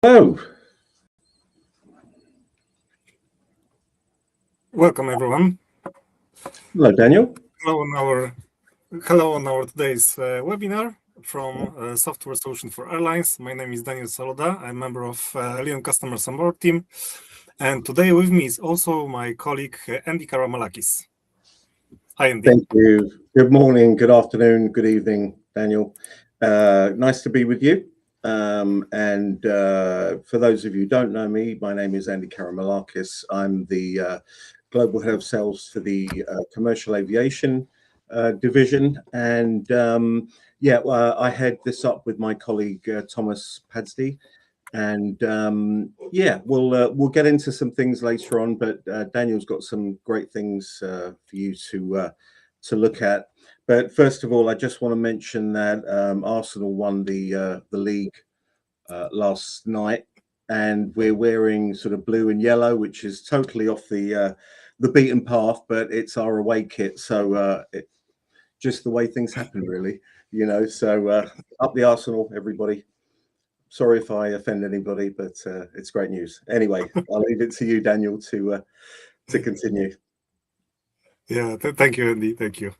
Hello. Welcome, everyone. Hello, Daniel. Hello on our today's webinar from Software Solution for Airlines. My name is Daniel Saluda. I'm a member of Leon Customer Support team, and today with me is also my colleague Andy Karamallakis. Hi, Andy. Thank you. Good morning, good afternoon, good evening, Daniel. Nice to be with you. For those of you who don't know me, my name is Andy Karamallakis. I'm the Global Head of Sales for the Commercial Aviation division. I head this up with my colleague, Thomas Padsdy. We'll get into some things later on, but Daniel's got some great things for you to look at. But first of all, I just want to mention that Arsenal won the league last night, and we're wearing sort of blue and yellow, which is totally off the beaten path, but it's our away kit, so just the way things happen, really, you know. So up the Arsenal, everybody. Sorry if I offend anybody, but it's great news. Anyway, I'll leave it to you, Daniel, to continue. Yeah, thank you, Andy. Thank you.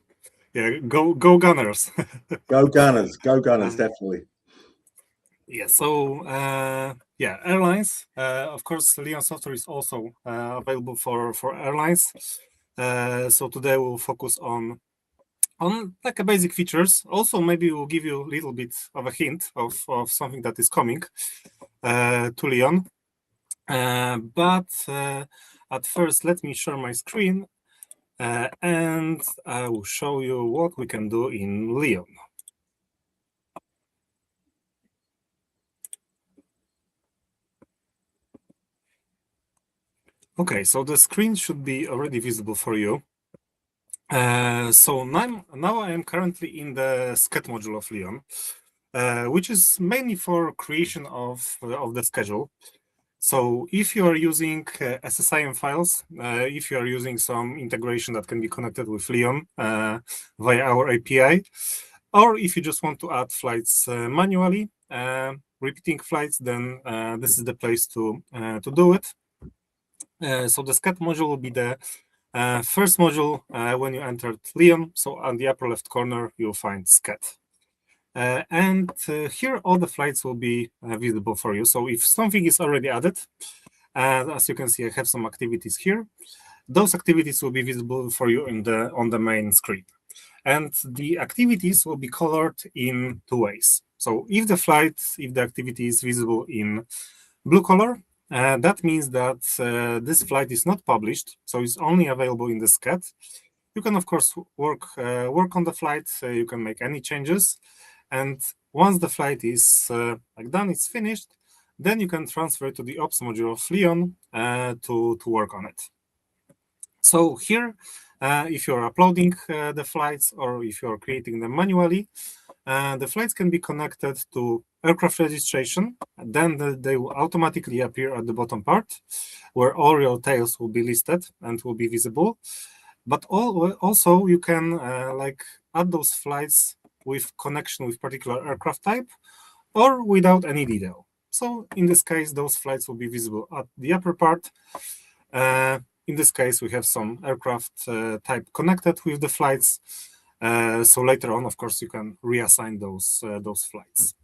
Yeah, go Gunners. Go Gunners, definitely. Yeah, so Airlines. Of course, Leon software is also available for Airlines. So today we'll focus on like a basic features. Also, maybe we'll give you a little bit of a hint of something that is coming to Leon. But at first, let me share my screen and I will show you what we can do in Leon. Okay, so the screen should be already visible for you. So now I am currently in the SCHED module of Leon, which is mainly for creation of the schedule. So if you are using SSIM files, if you are using some integration that can be connected with Leon via our API, or if you just want to add flights manually, repeating flights, then this is the place to do it. So the SCHED module will be the first module when you entered Leon. So on the upper left corner, you'll find SCHED. Here all the flights will be visible for you. So if something is already added, as you can see, I have some activities here. Those activities will be visible for you on the main screen. And the activities will be colored in two ways. So if the activity is visible in blue color, that means that this flight is not published, so it's only available in the SCHED. You can, of course, work on the flight. You can make any changes. And once the flight is done, it's finished, then you can transfer to the ops module of Leon to work on it. So here, if you're uploading the flights or if you're creating them manually, the flights can be connected to aircraft registration. Then they will automatically appear at the bottom part, where all your tails will be listed and will be visible. But also you can add those flights with connection with particular aircraft type or without any detail. So in this case, those flights will be visible at the upper part. In this case, we have some aircraft type connected with the flights. So later on, of course, you can reassign those flights.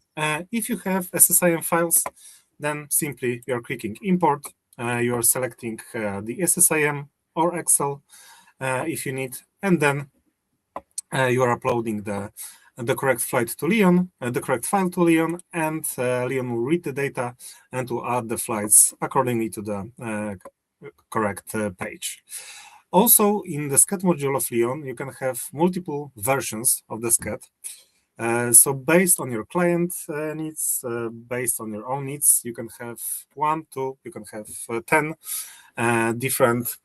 If you have SSIM files, then simply you are clicking import. You are selecting the SSIM or Excel if you need, and then you are uploading the correct flight to Leon, the correct file to Leon, and Leon will read the data and will add the flights accordingly to the correct page. Also, in the SCHED module of Leon, you can have multiple versions of the SCHED. So based on your client needs, based on your own needs, you can have 1, 2, you can have 10 different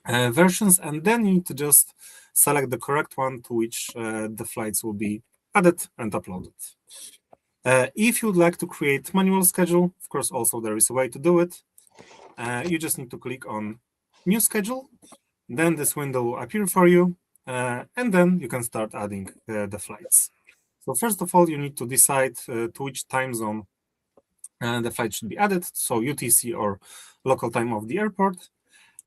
versions, and then you need to just select the correct one to which the flights will be added and uploaded. If you would like to create manual schedule, of course, also there is a way to do it. You just need to click on New Schedule, then this window will appear for you, and then you can start adding the flights. So first of all, you need to decide to which time zone the flight should be added, so UTC or local time of the airport.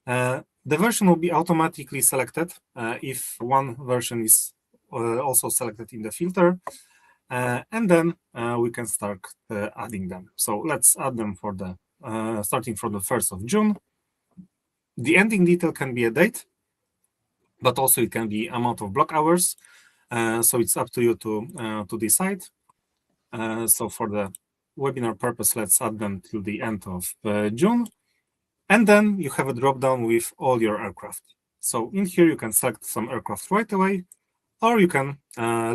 The version will be automatically selected if one version is also selected in the filter, and then we can start adding them. So let's add them for the starting from the 1st of June. The ending detail can be a date, but also it can be amount of block hours. So it's up to you to decide. So for the webinar purpose, let's add them till the end of June. And then you have a drop-down with all your aircraft. So in here, you can select some aircraft right away, or you can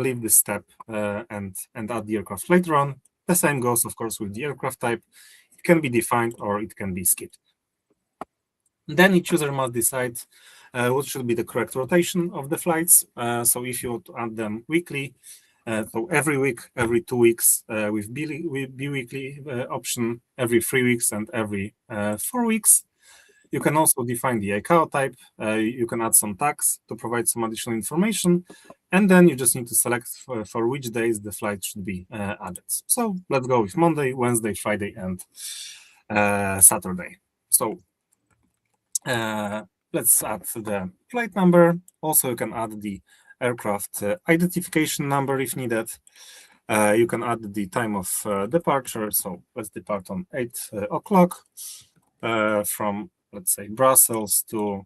leave this step and add the aircraft later on. The same goes, of course, with the aircraft type. It can be defined or it can be skipped. Then each user must decide what should be the correct rotation of the flights. So if you want to add them weekly, so every week, every 2 weeks with bi-weekly option, every 3 weeks and every 4 weeks. You can also define the ICAO type. You can add some tags to provide some additional information. And then you just need to select for which days the flight should be added. So let's go with Monday, Wednesday, Friday, and Saturday. So let's add the flight number. Also, you can add the aircraft identification number if needed. You can add the time of departure. So let's depart on 8 o'clock from, let's say, Brussels to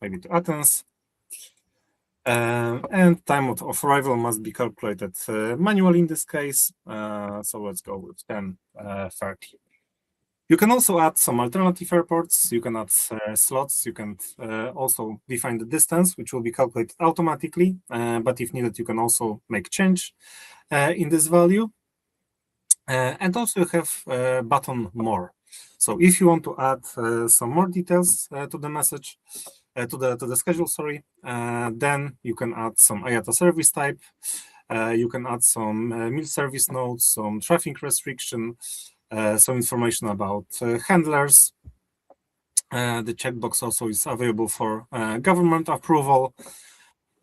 maybe to Athens. And time of arrival must be calculated manually in this case. So let's go with 10:30. You can also add some alternative airports. You can add slots. You can also define the distance, which will be calculated automatically. But if needed, you can also make change in this value. And also you have button more. So if you want to add some more details to the message, to the schedule, sorry, then you can add some IATA service type. You can add some meal service notes, some traffic restriction, some information about handlers. The checkbox also is available for government approval.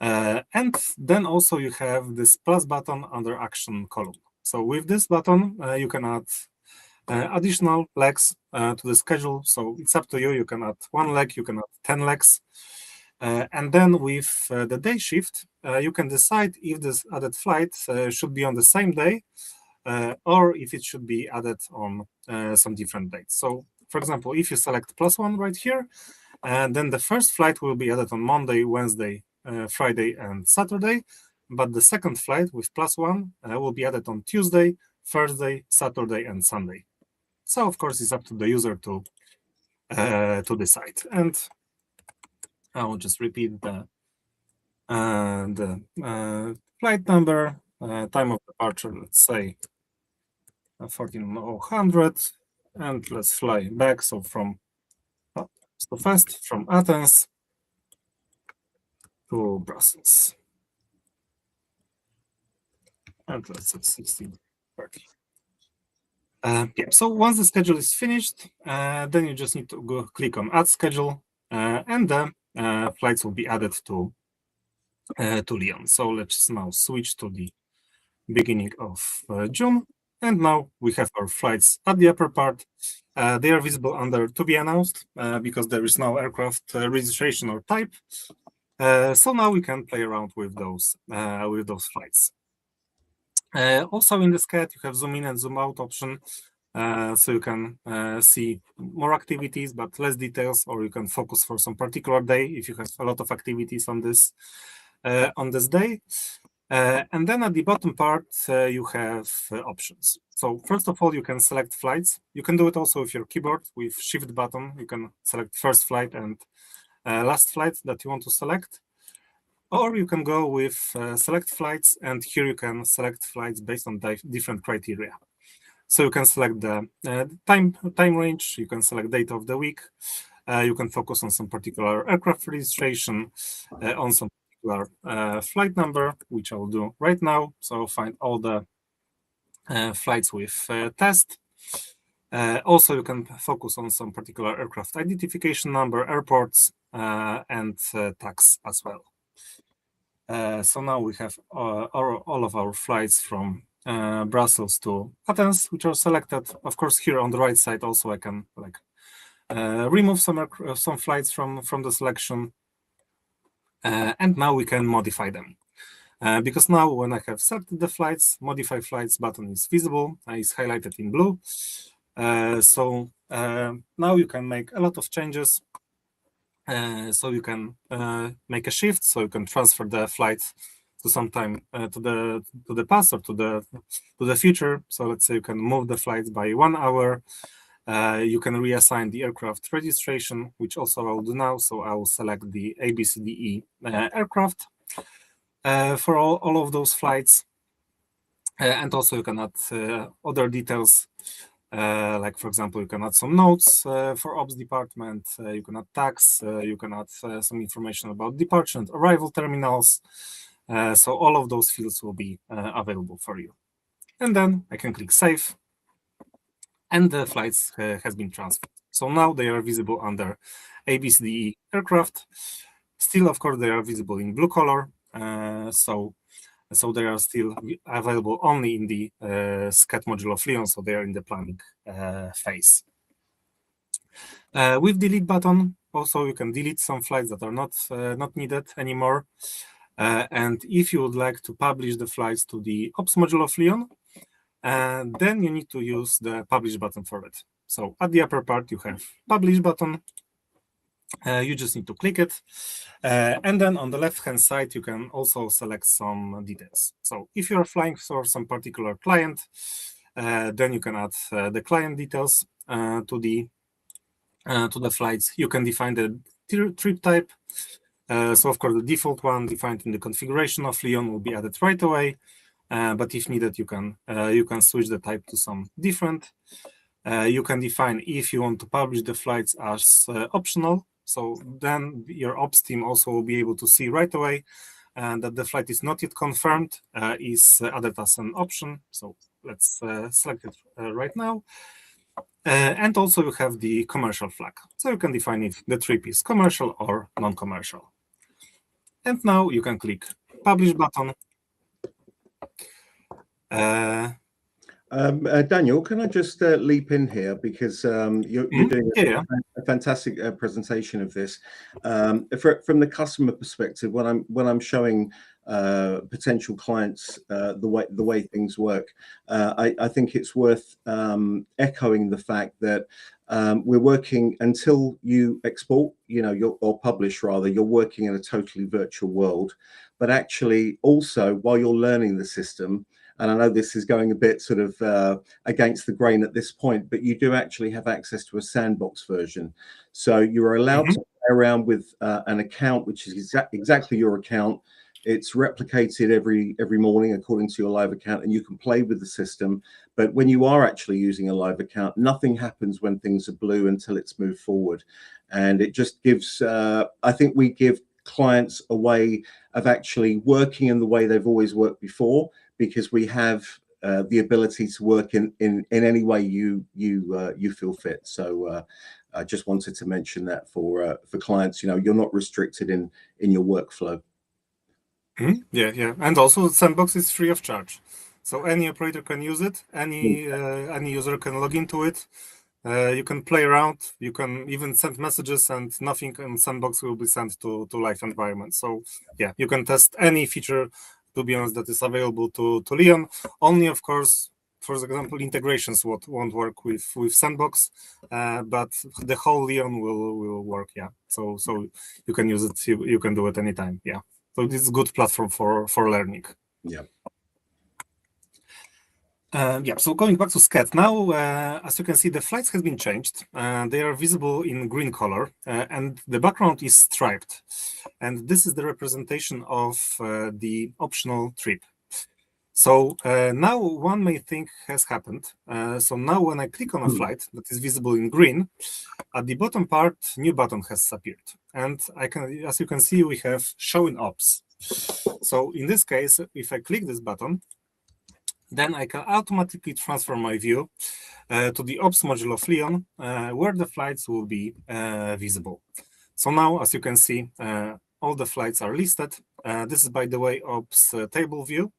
And then also you have this plus button under action column. So with this button, you can add additional legs to the schedule. So it's up to you. You can add 1 leg, you can add 10 legs. And then with the day shift, you can decide if this added flight should be on the same day or if it should be added on some different dates. So, for example, if you select +1 right here, then the first flight will be added on Monday, Wednesday, Friday, and Saturday. But the second flight with +1 will be added on Tuesday, Thursday, Saturday, and Sunday. So, of course, it's up to the user to decide. And I will just repeat the flight number, time of departure, let's say 1400, and let's fly back. So from so fast from Athens to Brussels, and let's say 16:30. Yeah. So once the schedule is finished, then you just need to go click on Add Schedule, and the flights will be added to Lyon. So let's now switch to the beginning of June. And now we have our flights at the upper part. They are visible under to be announced because there is no aircraft registration or type. So now we can play around with those flights. Also in the SCHED, you have zoom in and zoom out option. So you can see more activities, but less details, or you can focus for some particular day if you have a lot of activities on this day. And then at the bottom part, you have options. So first of all, you can select flights. You can do it also with your keyboard with Shift button. You can select first flight and last flight that you want to select. Or you can go with select flights, and here you can select flights based on different criteria. So you can select the time range, you can select date of the week, you can focus on some particular aircraft registration, on some particular flight number, which I'll do right now. So I'll find all the flights with test. Also, you can focus on some particular aircraft identification number, airports, and tax as well. So now we have all of our flights from Brussels to Athens, which are selected. Of course, here on the right side also I can remove some flights from the selection, and now we can modify them. Because now when I have selected the flights, modify flights button is visible, is highlighted in blue. So now you can make a lot of changes. So you can make a shift, so you can transfer the flight to some time to the past or to the future. So let's say you can move the flights by 1 hour. You can reassign the aircraft registration, which also I will do now. So I will select the ABCDE aircraft for all of those flights. And also you can add other details, like for example, you can add some notes for ops department, you can add tags, you can add some information about departure and arrival terminals. So all of those fields will be available for you. And then I can click save, and the flights has been transferred. So now they are visible under ABCDE aircraft. Still, of course, they are visible in blue color. So they are still available only in the SCHED module of Leon, so they are in the planning phase. With delete button, also you can delete some flights that are not needed anymore. And if you would like to publish the flights to the ops module of Leon, then you need to use the publish button for it. So at the upper part, you have publish button. You just need to click it. And then on the left-hand side, you can also select some details. So if you're flying for some particular client, then you can add the client details to the flights. You can define the trip type. So of course, the default one defined in the configuration of Leon will be added right away. But if needed, you can switch the type to some different. You can define if you want to publish the flights as optional. So then your ops team also will be able to see right away that the flight is not yet confirmed, is added as an option. So let's select it right now. And also you have the commercial flag. So you can define if the trip is commercial or non-commercial. And now you can click publish button. Daniel, can I just leap in here, because you're doing a fantastic presentation of this. From the customer perspective, when I'm showing potential clients the way things work, I think it's worth echoing the fact that we're working until you export, or publish rather, you're working in a totally virtual world. But actually, also while you're learning the system, and I know this is going a bit sort of against the grain at this point, but you do actually have access to a sandbox version. So you're allowed to play around with an account, which is exactly your account. It's replicated every morning according to your live account, and you can play with the system. But when you are actually using a live account, nothing happens when things are blue until it's moved forward. And it just gives, I think we give clients a way of actually working in the way they've always worked before, because we have the ability to work in any way you feel fit. So I just wanted to mention that for clients, you're not restricted in your workflow. Yeah, and also Sandbox is free of charge, so any operator can use it. Any user can log into it. You can play around. You can even send messages, and nothing in Sandbox will be sent to live environment. So yeah, you can test any feature, to be honest, that is available to Leon. Only, of course, for example, integrations won't work with Sandbox, but the whole Leon will work. Yeah, so you can use it. You can do it anytime. Yeah, so this is a good platform for learning. Yeah. So going back to SCHED now, as you can see, the flights has been changed. They are visible in green color, and the background is striped. And this is the representation of the optional trip. So now one main thing has happened. So now when I click on a flight that is visible in green, at the bottom part, new button has appeared. And as you can see, we have show in ops. So in this case, if I click this button, then I can automatically transfer my view to the ops module of Leon, where the flights will be visible. So now, as you can see, all the flights are listed. This is, by the way, ops table view.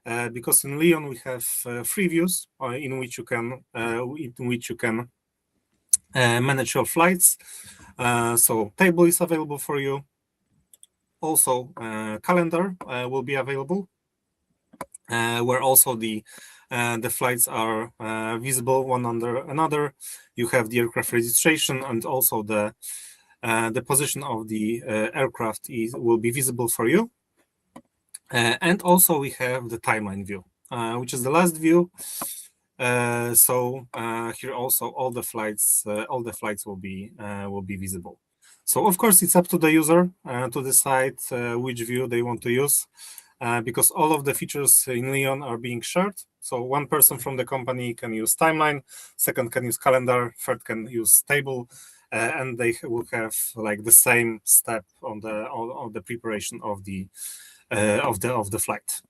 because in Leon we have 3 views in which you can manage your flights. So table is available for you. Also, calendar will be available, where also the flights are visible one under another. You have the aircraft registration, and also the position of the aircraft will be visible for you. And also we have the timeline view, which is the last view. So here also all the flights will be visible. So of course it's up to the user to decide which view they want to use, because all of the features in Leon are being shared. So one person from the company can use timeline, second can use calendar, third can use table, and they will have like the same step on the preparation of the flight.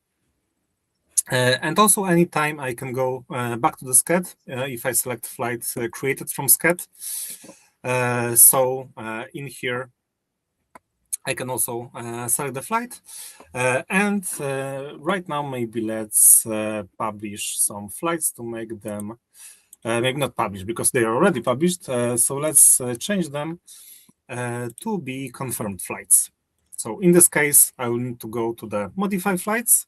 And also anytime I can go back to the SCHED if I select flight created from SCHED. So in here I can also select the flight, and right now maybe let's publish some flights to make them maybe not publish because they are already published. So let's change them to be confirmed flights. So in this case, I will need to go to the modify flights,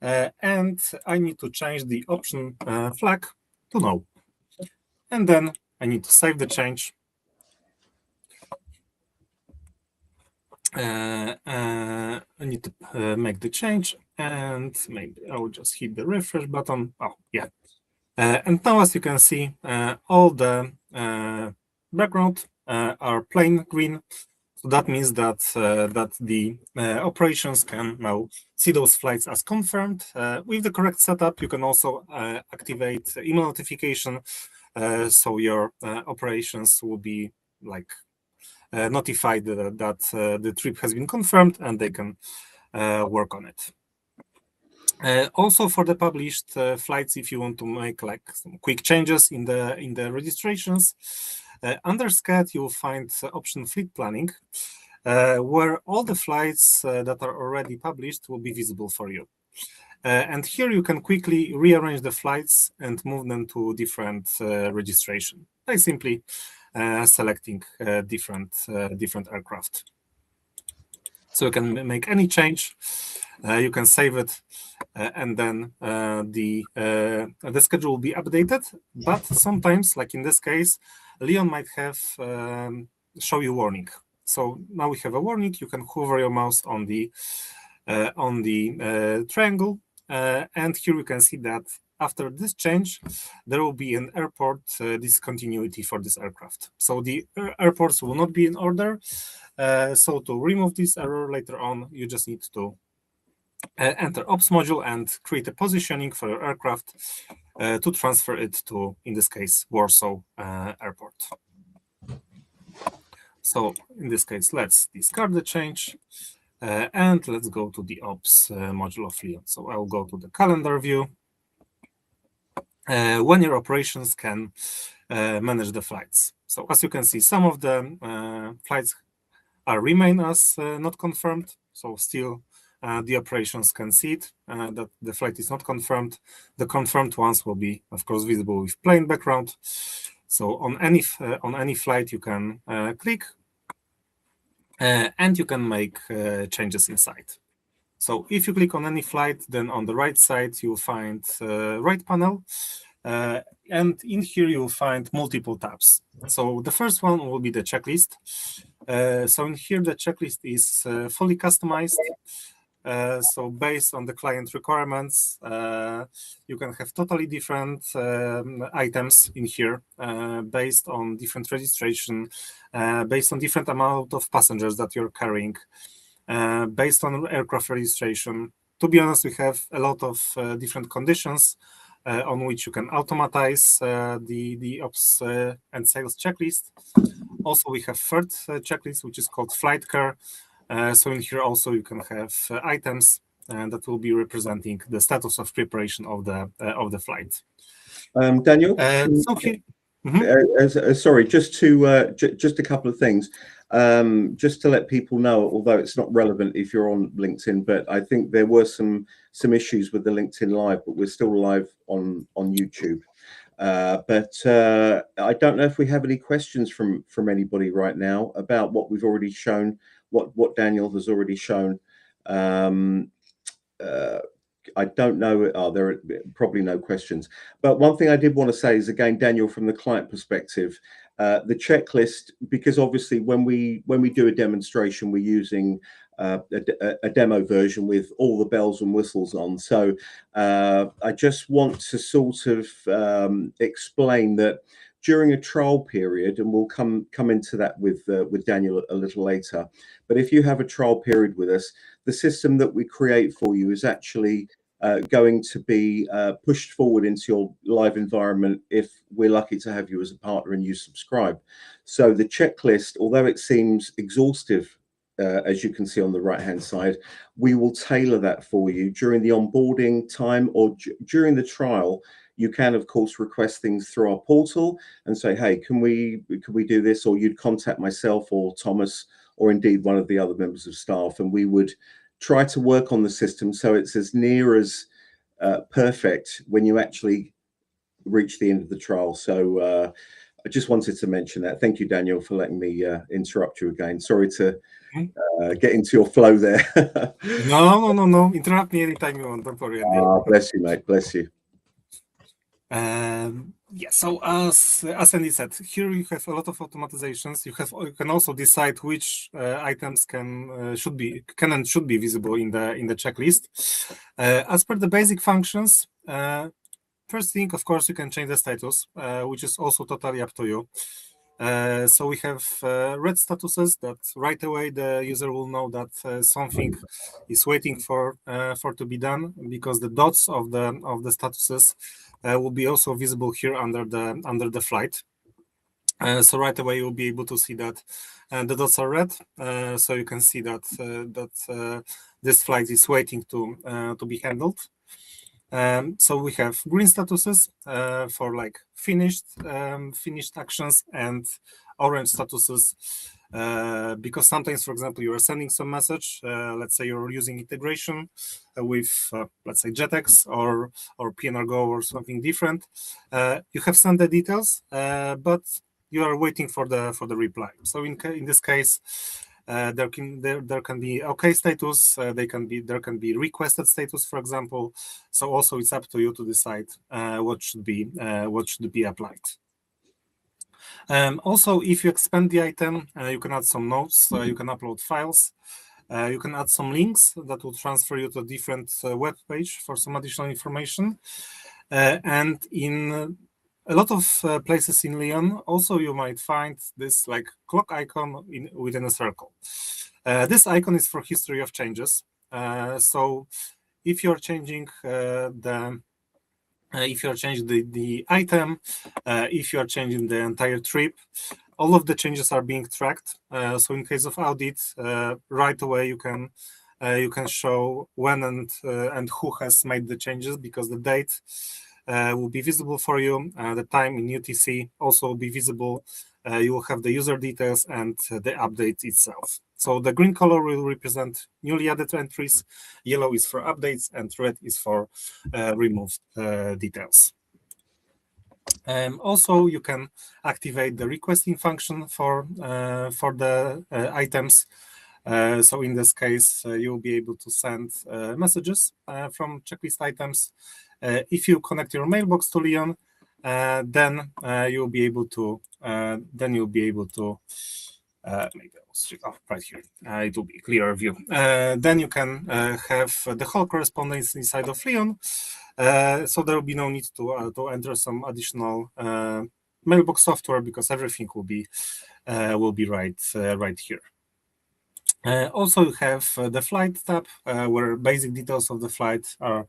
and I need to change the option flag to no. And then I need to save the change. I need to make the change, and maybe I will just hit the refresh button. Oh, yeah. And now, as you can see, all the background are plain green. So that means that the operations can now see those flights as confirmed. With the correct setup, you can also activate email notification, so your operations will be like notified that the trip has been confirmed, and they can work on it. Also, for the published flights, if you want to make like some quick changes in the registrations, under SCHED you will find option fleet planning, where all the flights that are already published will be visible for you. And here you can quickly rearrange the flights and move them to different registration by simply selecting different aircraft. So you can make any change, you can save it, and then the schedule will be updated. But sometimes, like in this case, Leon might have show you warning. So now we have a warning. You can hover your mouse on the triangle, and here you can see that after this change, there will be an airport discontinuity for this aircraft. So the airports will not be in order. So to remove this error later on, you just need to enter ops module and create a positioning for your aircraft to transfer it to, in this case, Warsaw Airport. So in this case, let's discard the change and let's go to the ops module of Leon. So I'll go to the calendar view. When your operations can manage the flights. So as you can see, some of the flights remain as not confirmed. So still the operations can see it, that the flight is not confirmed. The confirmed ones will be, of course, visible with plain background. So on any flight you can click and you can make changes inside. So if you click on any flight, then on the right side you'll find right panel, and in here you'll find multiple tabs. So the first one will be the checklist. So in here the checklist is fully customized. So based on the client requirements, you can have totally different items in here, based on different registration, based on different amount of passengers that you're carrying, based on aircraft registration. To be honest, we have a lot of different conditions on which you can automatize the ops and sales checklist. Also, we have third checklist, which is called flight care. So in here also you can have items that will be representing the status of preparation of the flight. Daniel, So here, Sorry, just a couple of things. Just to let people know, although it's not relevant if you're on LinkedIn, but I think there were some issues with the LinkedIn Live, but we're still live on YouTube. But I don't know if we have any questions from anybody right now about what we've already shown, what Daniel has already shown. I don't know. There are probably no questions. But one thing I did want to say is, again, Daniel, from the client perspective, the checklist, because obviously when we do a demonstration, we're using a demo version with all the bells and whistles on. So I just want to sort of explain that during a trial period, and we'll come into that with Daniel a little later. But if you have a trial period with us, the system that we create for you is actually going to be pushed forward into your live environment if we're lucky to have you as a partner and you subscribe. So the checklist, although it seems exhaustive, as you can see on the right hand side, we will tailor that for you during the onboarding time or during the trial. You can, of course, request things through our portal and say, hey, can we do this? Or you'd contact myself or Thomas or indeed one of the other members of staff, and we would try to work on the system so it's as near as perfect when you actually reach the end of the trial. So I just wanted to mention that. Thank you, Daniel, for letting me interrupt you again. Sorry to get into your flow there. No. Interrupt me anytime you want. Don't worry. Bless you, mate. Bless you. Yeah, so as Andy said, here you have a lot of automatizations. You can also decide which items can and should be visible in the checklist. As per the basic functions, first thing, of course, you can change the status, which is also totally up to you. So we have red statuses that right away the user will know that something is waiting for to be done, because the dots of the statuses will be also visible here under the flight. So right away you'll be able to see that the dots are red, so you can see that this flight is waiting to be handled. So we have green statuses for like finished actions, and orange statuses because sometimes, for example, you are sending some message. Let's say you're using integration with let's say JetX or PNR Go or something different. You have sent the details, but you are waiting for the reply. So in this case, there can be OK status. There can be requested status, for example. So also it's up to you to decide what should be applied. Also, if you expand the item, you can add some notes. You can upload files. You can add some links that will transfer you to a different web page for some additional information. And in a lot of places in Lyon, also you might find this like clock icon within a circle. This icon is for history of changes. So if you're changing the item, if you are changing the entire trip, all of the changes are being tracked. So in case of audit, right away you can show when and who has made the changes, because the date will be visible for you. The time in UTC also will be visible. You will have the user details and the update itself. So the green color will represent newly added entries, yellow is for updates, and red is for removed details. Also, you can activate the requesting function for the items. So in this case, you'll be able to send messages from checklist items. If you connect your mailbox to Lyon, then you'll be able to maybe I'll switch off right here. It will be a clearer view. Then you can have the whole correspondence inside of Lyon. So there will be no need to enter some additional mailbox software, because everything will be right here. Also, you have the flight tab where basic details of the flight are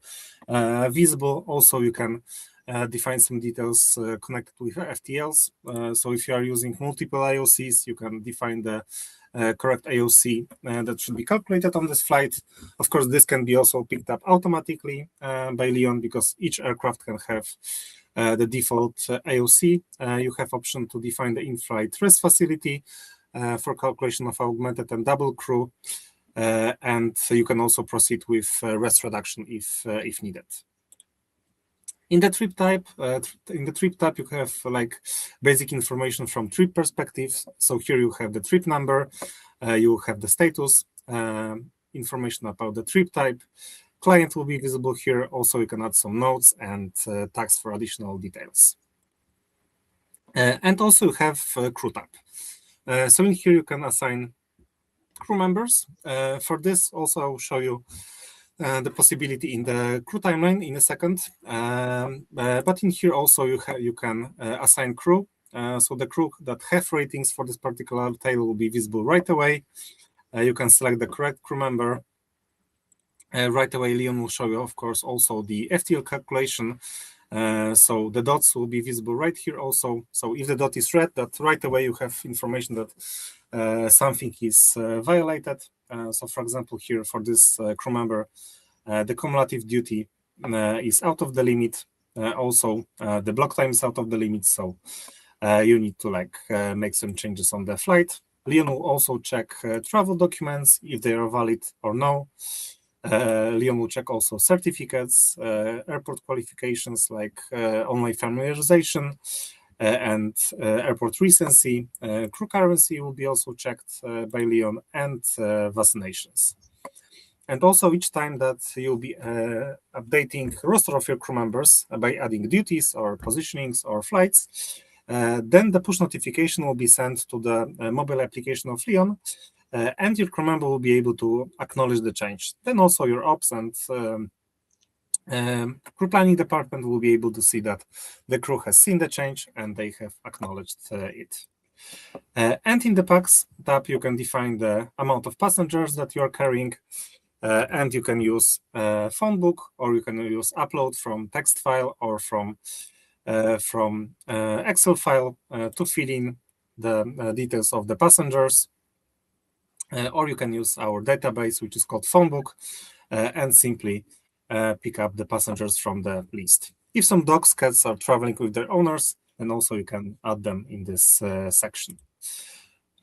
visible. Also, you can define some details connected with FTLs. So if you are using multiple AOCs, you can define the correct AOC that should be calculated on this flight. Of course, this can be also picked up automatically by Lyon, because each aircraft can have the default AOC. You have option to define the in-flight rest facility for calculation of augmented and double crew, and you can also proceed with rest reduction if needed. In the trip type, you have like basic information from trip perspectives. So here you have the trip number, you have the status, information about the trip type. Client will be visible here. Also, you can add some notes and tags for additional details. And also you have crew tab. So in here you can assign crew members. For this, also I will show you the possibility in the crew timeline in a second. But in here also you can assign crew. So the crew that have ratings for this particular tail will be visible right away. You can select the correct crew member. Right away, Leon will show you, of course, also the FTL calculation. So the dots will be visible right here also. So if the dot is red, that right away you have information that something is violated. So for example, here for this crew member, the cumulative duty is out of the limit. Also, the block time is out of the limit. So you need to make some changes on the flight. Leon will also check travel documents, if they are valid or no. Leon will check also certificates, airport qualifications like online familiarization and airport recency. Crew currency will be also checked by Leon, and vaccinations. And also each time that you'll be updating roster of your crew members by adding duties or positionings or flights, then the push notification will be sent to the mobile application of Leon, and your crew member will be able to acknowledge the change. Then also your ops and crew planning department will be able to see that the crew has seen the change and they have acknowledged it. And in the packs tab, you can define the amount of passengers that you are carrying, and you can use phone book, or you can use upload from text file or from Excel file to fill in the details of the passengers. Or you can use our database, which is called phone book, and simply pick up the passengers from the list. If some dogs, cats are traveling with their owners, then also you can add them in this section.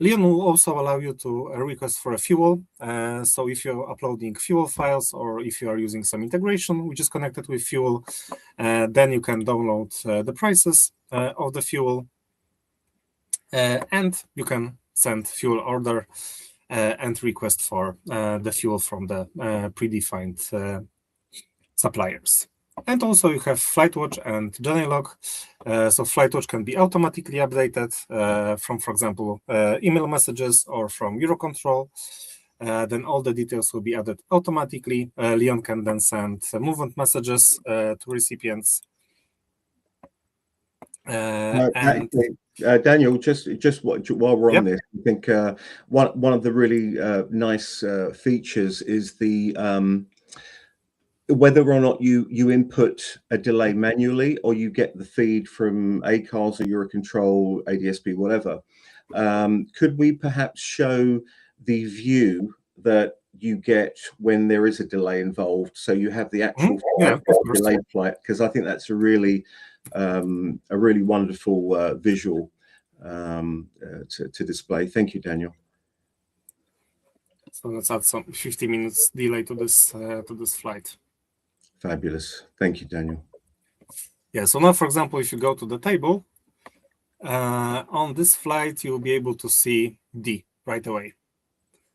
Leon will also allow you to request for a fuel. So if you're uploading fuel files, or if you are using some integration which is connected with fuel, then you can download the prices of the fuel, and you can send fuel order and request for the fuel from the predefined suppliers. And also you have FlightWatch and journey log. So FlightWatch can be automatically updated from, for example, email messages or from Eurocontrol. Then all the details will be added automatically. Leon can then send movement messages to recipients. Daniel, just while we're on this, I think one of the really nice features is the whether or not you input a delay manually, or you get the feed from ACARS or Eurocontrol, ADSB, whatever. Could we perhaps show the view that you get when there is a delay involved, so you have the actual delayed flight? Because I think that's a really wonderful visual to display. Thank you, Daniel. So let's add some 50 minutes delay to this flight. Fabulous. Thank you, Daniel. Yeah, so now, for example, if you go to the table, on this flight, you'll be able to see D right away.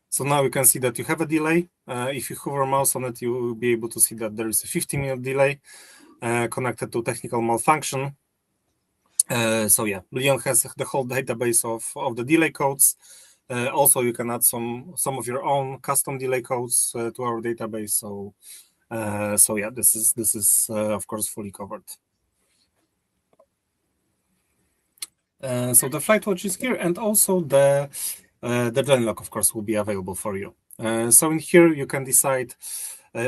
So now you can see that you have a delay. If you hover mouse on it, you will be able to see that there is a 15-minute delay connected to technical malfunction. So yeah, Leon has the whole database of the delay codes. Also, you can add some of your own custom delay codes to our database. So yeah, this is of course fully covered. So the FlightWatch is here, and also the journey log, of course, will be available for you. So in here you can decide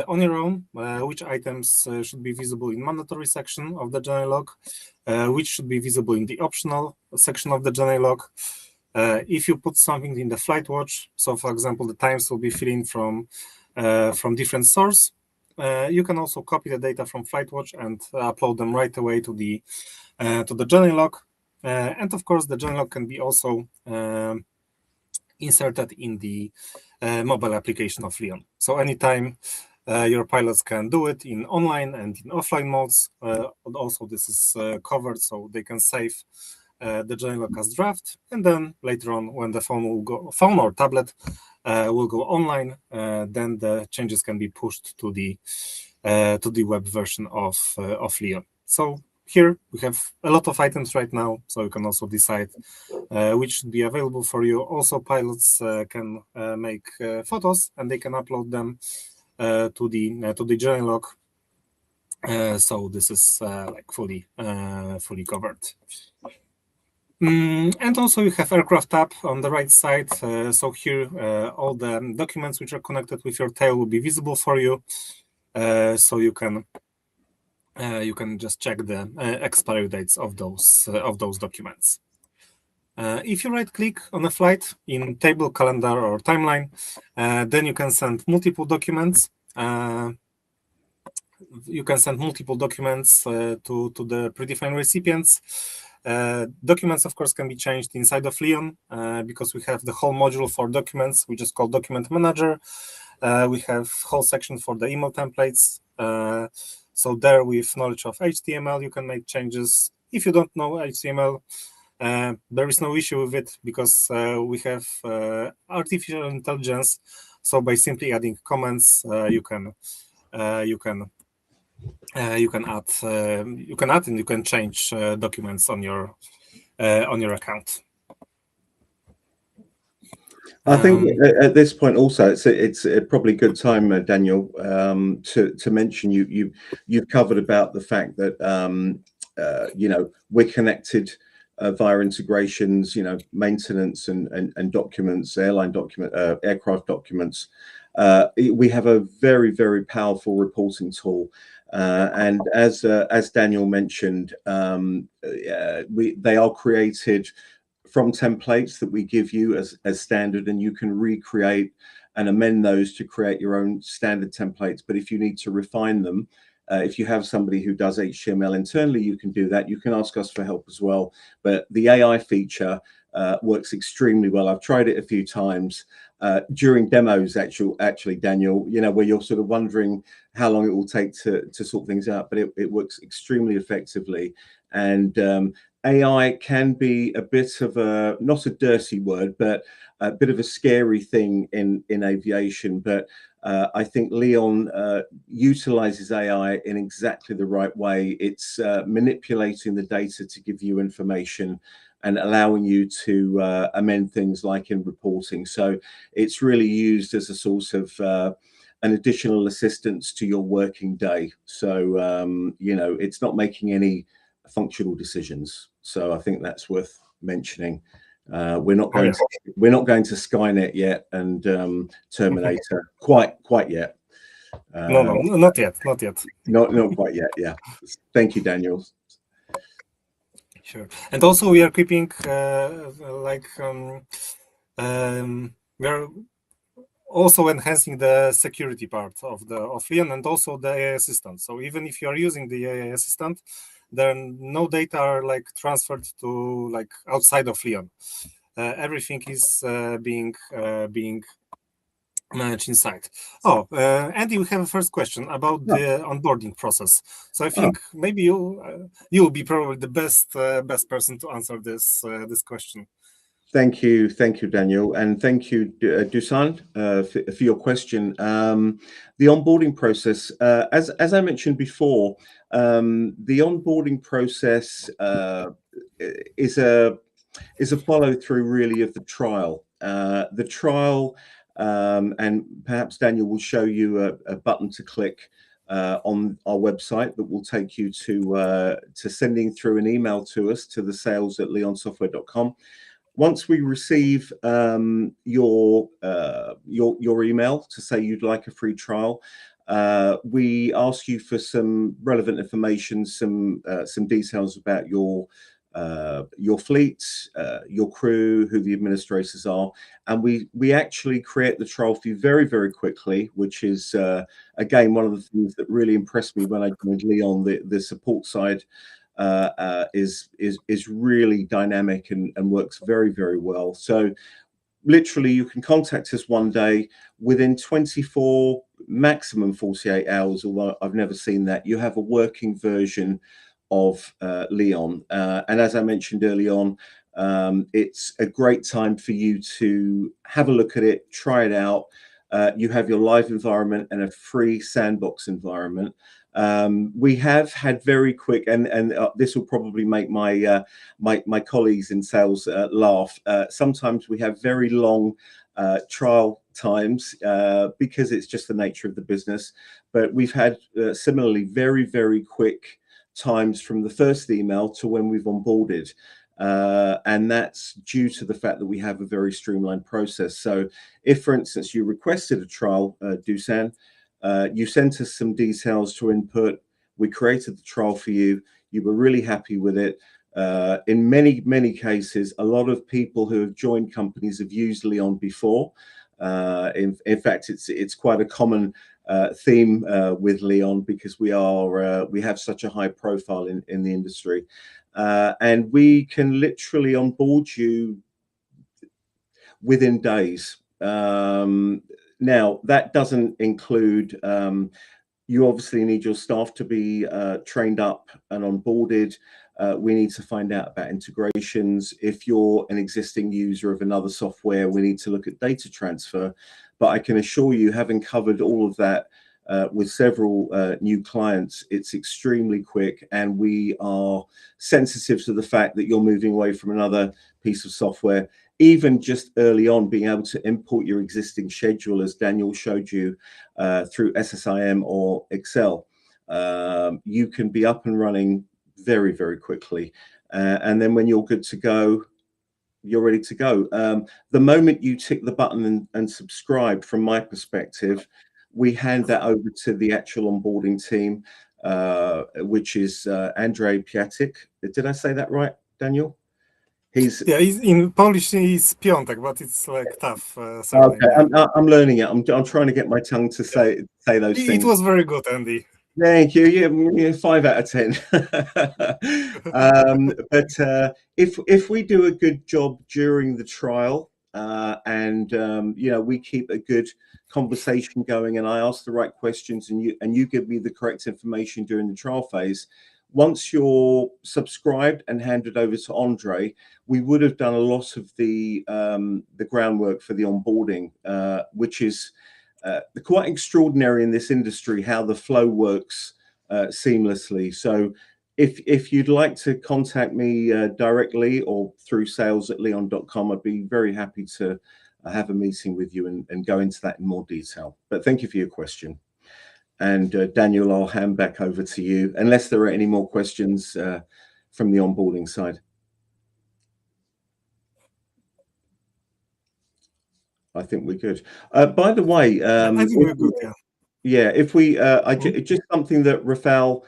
on your own which items should be visible in mandatory section of the journey log, which should be visible in the optional section of the journey log. If you put something in the FlightWatch, so for example, the times will be filled in from different source. you can also copy the data from FlightWatch and upload them right away to the journey log. And of course, the journey log can be also inserted in the mobile application of Leon. So anytime your pilots can do it in online and in offline modes. Also, this is covered, so they can save the journey log as draft, and then later on, when the phone or tablet will go online, then the changes can be pushed to the web version of Leon. So here we have a lot of items right now, so you can also decide which should be available for you. Also, pilots can make photos, and they can upload them to the journey log. So this is like fully covered. And also you have aircraft tab on the right side. So here all the documents which are connected with your tail will be visible for you. So you can just check the expiry dates of those documents. If you right-click on a flight in table, calendar, or timeline, then you can send multiple documents. You can send multiple documents to the predefined recipients. Documents, of course, can be changed inside of Leon because we have the whole module for documents, which is called Document Manager. We have whole section for the email templates. So there, with knowledge of HTML, you can make changes. If you don't know HTML, there is no issue with it because we have artificial intelligence. So by simply adding comments, you can add and you can change documents on your account. I think at this point also it's a probably good time, Daniel, to mention you've covered about the fact that we're connected via integrations, maintenance and documents, aircraft documents. We have a very, very powerful reporting tool. And as Daniel mentioned, they are created from templates that we give you as standard, and you can recreate and amend those to create your own standard templates. But if you need to refine them, if you have somebody who does HTML internally, you can do that. You can ask us for help as well. But the AI feature works extremely well. I've tried it a few times during demos, actually, Daniel, where you're sort of wondering how long it will take to sort things out, but it works extremely effectively. And AI can be a bit of not a dirty word, but a bit of a scary thing in aviation. But I think Leon utilizes AI in exactly the right way. It's manipulating the data to give you information and allowing you to amend things like in reporting. So it's really used as a source of an additional assistance to your working day. So, it's not making any functional decisions. So I think that's worth mentioning. We're not going to Skynet yet and Terminator quite yet. No, not yet. Not quite yet. Yeah. Thank you, Daniel. Sure. And also we are keeping we are also enhancing the security part of Leon and also the AI assistant. So even if you are using the AI assistant, then no data are transferred to outside of Leon. Everything is being managed inside. Andy, we have a first question about the onboarding process. So I think maybe you'll be probably the best person to answer this question. Thank you, Daniel, and thank you, Dusan, for your question. The onboarding process, as I mentioned before, the onboarding process is a follow through really of the trial. The trial, and perhaps Daniel will show you a button to click on our website that will take you to sending through an email to us to the sales@leonsoftware.com. Once we receive your email to say you'd like a free trial, we ask you for some relevant information, some details about your your fleets, your crew, who the administrators are, and we actually create the trial for you very, very quickly, which is again one of the things that really impressed me when I joined Leon. The support side is really dynamic and works very, very well. So literally you can contact us one day, within 24, maximum 48 hours, although I've never seen that, you have a working version of Leon. And as I mentioned early on, it's a great time for you to have a look at it, try it out. You have your live environment and a free sandbox environment. We have had very quick, and this will probably make my my colleagues in sales laugh. Sometimes we have very long trial times because it's just the nature of the business. But we've had similarly very, very quick times from the first email to when we've onboarded. And that's due to the fact that we have a very streamlined process. So if, for instance, you requested a trial, Dusan, you sent us some details to input, we created the trial for you, you were really happy with it. In many cases, a lot of people who have joined companies have used Leon before. In fact, it's quite a common theme with Leon, because we have such a high profile in the industry, and we can literally onboard you within days. Now that doesn't include, you obviously need your staff to be trained up and onboarded. We need to find out about integrations. If you're an existing user of another software, we need to look at data transfer. But I can assure you, having covered all of that with several new clients, it's extremely quick, and we are sensitive to the fact that you're moving away from another piece of software. Even just early on, being able to import your existing schedule, as Daniel showed you, through SSIM or Excel, you can be up and running very, very quickly. And then when you're good to go, you're ready to go. The moment you tick the button and subscribe, from my perspective, we hand that over to the actual onboarding team, which is Andrzej Piatek. Did I say that right, Daniel? He's in Polish, he's Piątek, but it's like tough. Okay, I'm learning it. I'm trying to get my tongue to say those things. It was very good, Andy. Thank you. Yeah, 5 out of 10. But if we do a good job during the trial, and you know, we keep a good conversation going, and I ask the right questions, and you give me the correct information during the trial phase, once you're subscribed and handed over to Andre, we would have done a lot of the groundwork for the onboarding, which is quite extraordinary in this industry, how the flow works seamlessly. So if you'd like to contact me directly or through sales@leon.com, I'd be very happy to have a meeting with you and go into that in more detail. But thank you for your question. And Daniel, I'll hand back over to you, unless there are any more questions from the onboarding side. I think we're good. By the way, I think we're good, yeah. Yeah, if we, just something that Rafael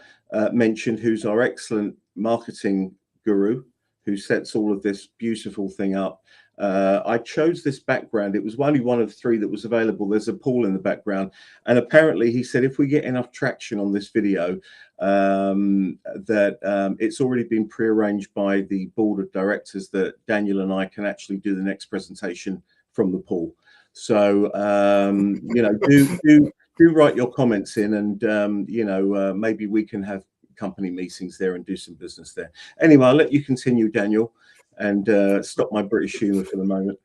mentioned, who's our excellent marketing guru, who sets all of this beautiful thing up. I chose this background. It was only one of 3 that was available. There's a pool in the background, and apparently he said if we get enough traction on this video, that it's already been prearranged by the board of directors that Daniel and I can actually do the next presentation from the pool. So you know, do write your comments in, and you know, maybe we can have company meetings there and do some business there. Anyway, I'll let you continue, Daniel, and stop my British humor for the moment.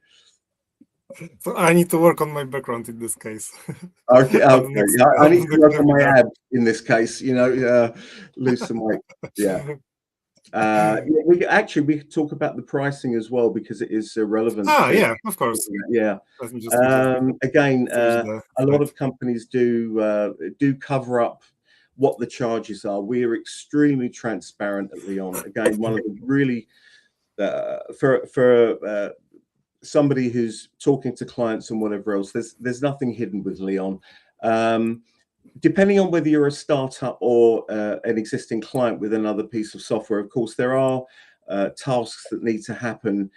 So I need to work on my background in this case. Okay, okay. I need to work on my abs in this case, you know, lose some weight. Yeah. We could talk about the pricing as well, because it is relevant. Yeah, of course. Yeah. Again, a lot of companies do cover up what the charges are. We are extremely transparent at Leon. Again, one of the really for somebody who's talking to clients and whatever else, there's nothing hidden with Leon. Depending on whether you're a startup or an existing client with another piece of software, of course, there are tasks that need to happen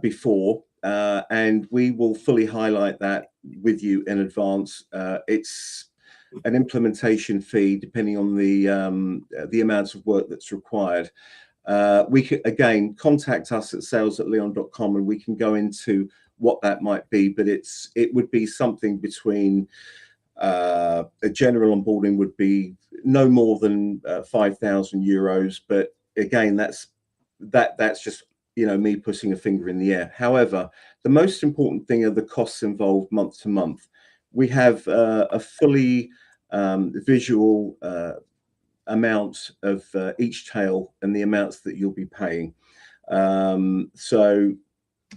before, and we will fully highlight that with you in advance. It's an implementation fee depending on the amount of work that's required. We can again contact us at sales@leon.com, and we can go into what that might be, but it would be something between a general onboarding would be no more than 5,000 euros, but again that's just me putting a finger in the air. However, the most important thing are the costs involved month to month. We have a fully visual amount of each tail and the amounts that you'll be paying. So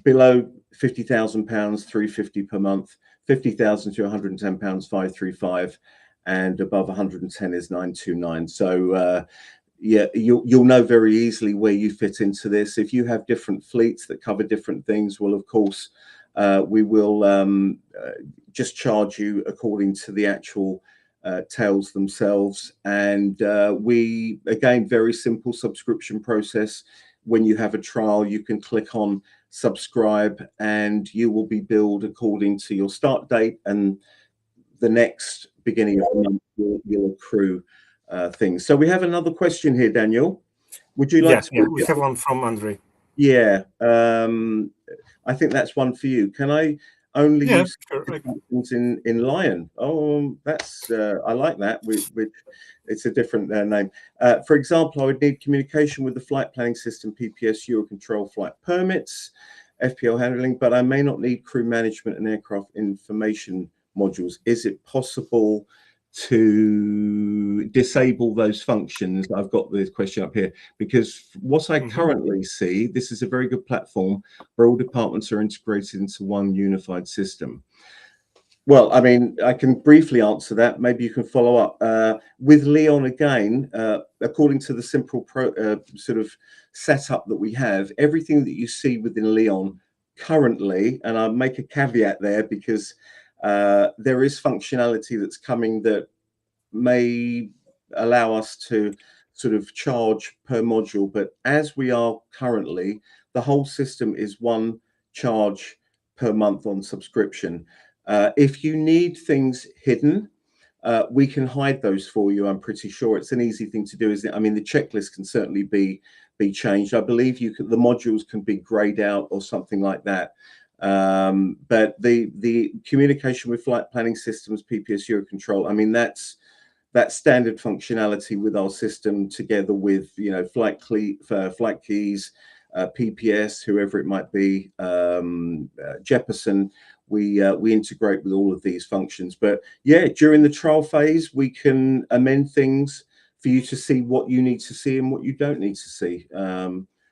below £50,000, 350 per month, 50,000 to 110 pounds, 535, and above 110 is 929. So yeah, you'll know very easily where you fit into this. If you have different fleets that cover different things, well, of course, we will just charge you according to the actual tails themselves. And we, again, very simple subscription process. When you have a trial, you can click on subscribe and you will be billed according to your start date, and the next beginning of the month you'll accrue things. So we have another question here, Daniel. Would you like to? Yeah, we have one from Andre. Yeah, I think that's one for you. Can I only use functions in Lion? Oh, that's I like that. It's a different name. For example, I would need communication with the flight planning system, PPS, Eurocontrol flight permits, FPL handling, but I may not need crew management and aircraft information modules. Is it possible to disable those functions? I've got the question up here because what I currently see, this is a very good platform where all departments are integrated into one unified system. Well, I mean, I can briefly answer that. Maybe you can follow up with Leon again. According to the simple sort of setup that we have, everything that you see within Leon currently, and I'll make a caveat there because there is functionality that's coming that may allow us to sort of charge per module, but as we are currently, the whole system is one charge per month on subscription. If you need things hidden, we can hide those for you. I'm pretty sure it's an easy thing to do, isn't it? I mean, the checklist can certainly be changed. I believe the modules can be grayed out or something like that. But the communication with flight planning systems, PPS, Eurocontrol, I mean, that's standard functionality with our system together with, flight keys, PPS, whoever it might be, Jeppesen. We integrate with all of these functions. But yeah, during the trial phase, we can amend things for you to see what you need to see and what you don't need to see.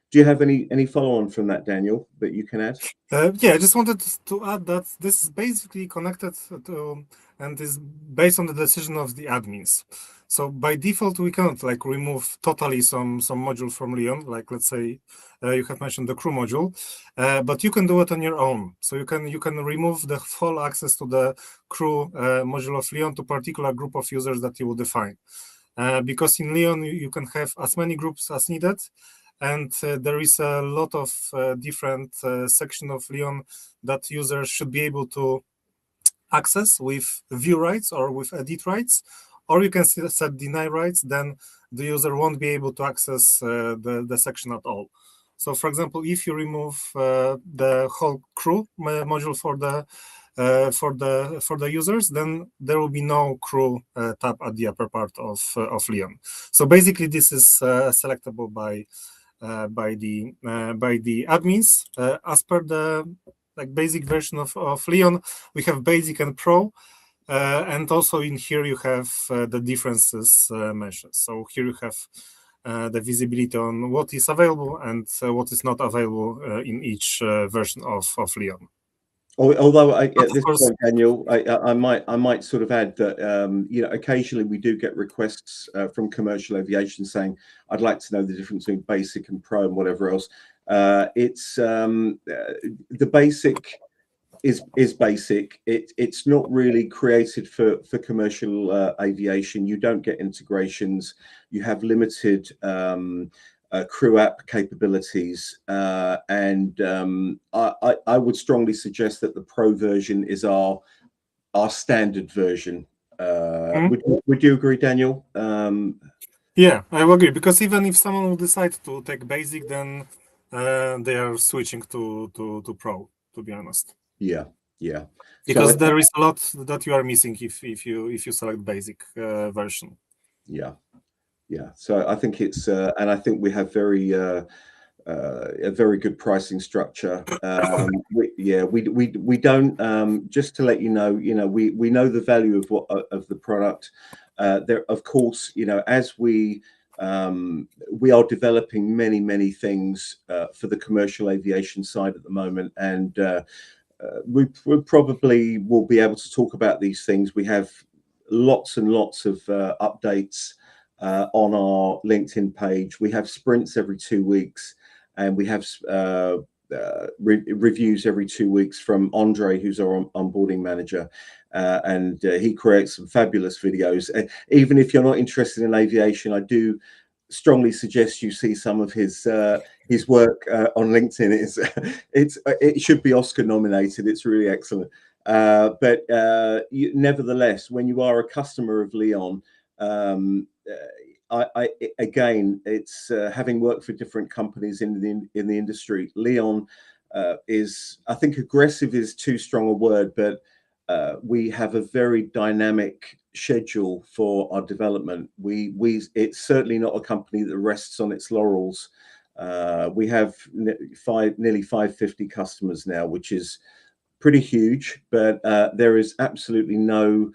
Do you have any follow-on from that, Daniel, that you can add? Yeah, I just wanted to add that this is basically connected to and is based on the decision of the admins. So by default, we cannot remove totally some module from Leon, like let's say you have mentioned the crew module, but you can do it on your own. So you can remove the full access to the crew module of Leon to particular group of users that you will define. Because in Leon, you can have as many groups as needed. And there is a lot of different section of Leon that users should be able to access with view rights or with edit rights, or you can set deny rights, then the user won't be able to access the section at all. So for example, if you remove the whole crew module for the users, then there will be no crew tab at the upper part of Leon. So basically this is selectable by the admins as per the basic version of Leon. We have basic and pro, and also in here you have the differences mentioned. So here you have the visibility on what is available and what is not available in each version of Leon. Although at this point, Daniel, I might sort of add that occasionally we do get requests from commercial aviation saying, "I'd like to know the difference between basic and pro and whatever else." It's the basic is basic. It's not really created for commercial aviation. You don't get integrations. You have limited crew app capabilities, and I would strongly suggest that the Pro version is our standard version. Would you agree, Daniel? Yeah, I agree, because even if someone will decide to take basic, then they are switching to Pro, to be honest. Yeah. Because so there is a lot that you are missing if you select basic version. Yeah. So I think it's and I think we have a very good pricing structure. We don't, just to let you know, we know the value of the product. There, of course, as we are developing many things for the commercial aviation side at the moment, and we probably will be able to talk about these things. We have lots and lots of updates on our LinkedIn page. We have sprints every 2 weeks, and we have reviews every 2 weeks from Andre, who's our onboarding manager, and he creates some fabulous videos. Even if you're not interested in aviation, I do strongly suggest you see some of his work on LinkedIn. It should be Oscar nominated. It's really excellent. But nevertheless, when you are a customer of Leon, again, it's having worked for different companies in the industry. Leon is, I think, aggressive is too strong a word, but we have a very dynamic schedule for our development. It's certainly not a company that rests on its laurels. We have nearly 550 customers now, which is pretty huge, but there is absolutely no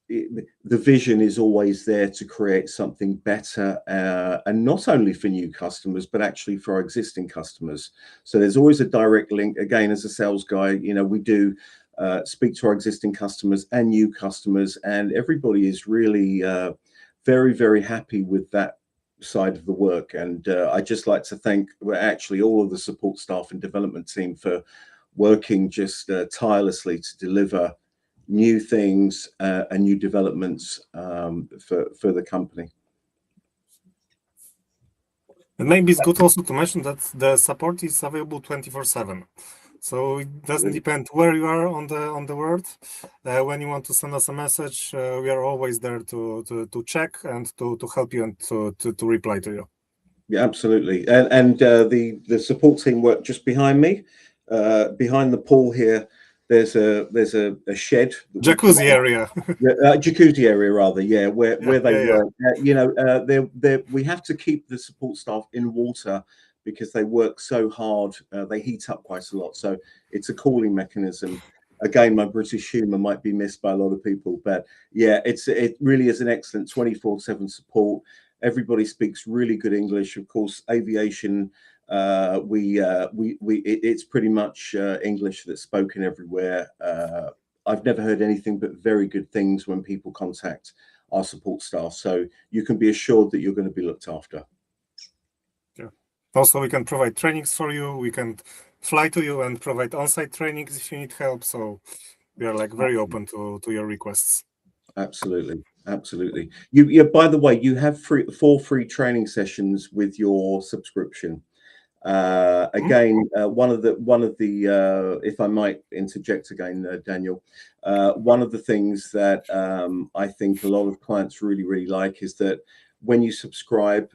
the vision is always there to create something better, and not only for new customers, but actually for our existing customers. So there's always a direct link. Again, as a sales guy, we do speak to our existing customers and new customers, and everybody is really very happy with that side of the work. And I just like to thank actually all of the support staff and development team for working just tirelessly to deliver new things and new developments for the company. And maybe it's good also to mention that the support is available 24/7. So it doesn't depend where you are on the world. When you want to send us a message, we are always there to check and to help you and to reply to you. Yeah, absolutely. And the support team work just behind me, behind the pool here. There's a shed, jacuzzi area. Jacuzzi area rather, yeah, where they work. We have to keep the support staff in water because they work so hard. They heat up quite a lot, so it's a cooling mechanism. Again, my British humour might be missed by a lot of people, but yeah, it really is an excellent 24/7 support. Everybody speaks really good English. Of course, aviation, it's pretty much English that's spoken everywhere. I've never heard anything but very good things when people contact our support staff. So you can be assured that you're going to be looked after. Yeah. Also, we can provide trainings for you. We can fly to you and provide on-site trainings if you need help. So we are very open to your requests. Absolutely. You by the way, you have 4 free training sessions with your subscription. Again, one of the if I might interject again, Daniel, one of the things that I think a lot of clients really like is that when you subscribe,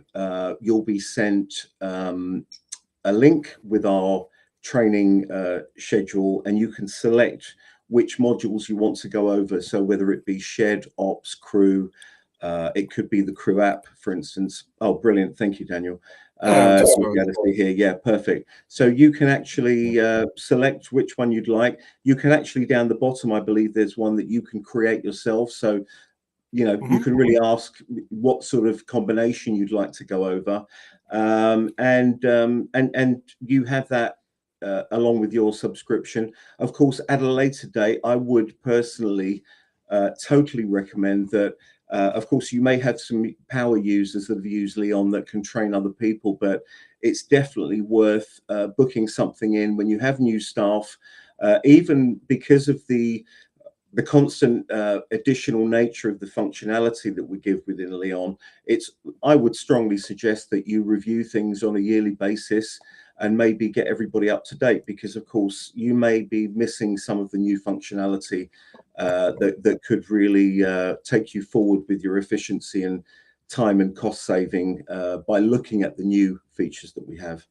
you'll be sent a link with our training schedule, and you can select which modules you want to go over. So whether it be SCHED, OPS, crew, it could be the crew app, for instance. Oh, brilliant. Thank you, Daniel. Here. Yeah, perfect. So you can actually select which one you'd like. You can actually, down the bottom, I believe there's one that you can create yourself. So, you can really ask what sort of combination you'd like to go over. And you have that along with your subscription. Of course, at a later date, I would personally totally recommend that. Of course, you may have some power users that have used Leon that can train other people, but it's definitely worth booking something in when you have new staff, even because of the the constant additional nature of the functionality that we give within Leon, I would strongly suggest that you review things on a yearly basis and maybe get everybody up to date, because of course you may be missing some of the new functionality that could really take you forward with your efficiency and time and cost saving by looking at the new features that we have.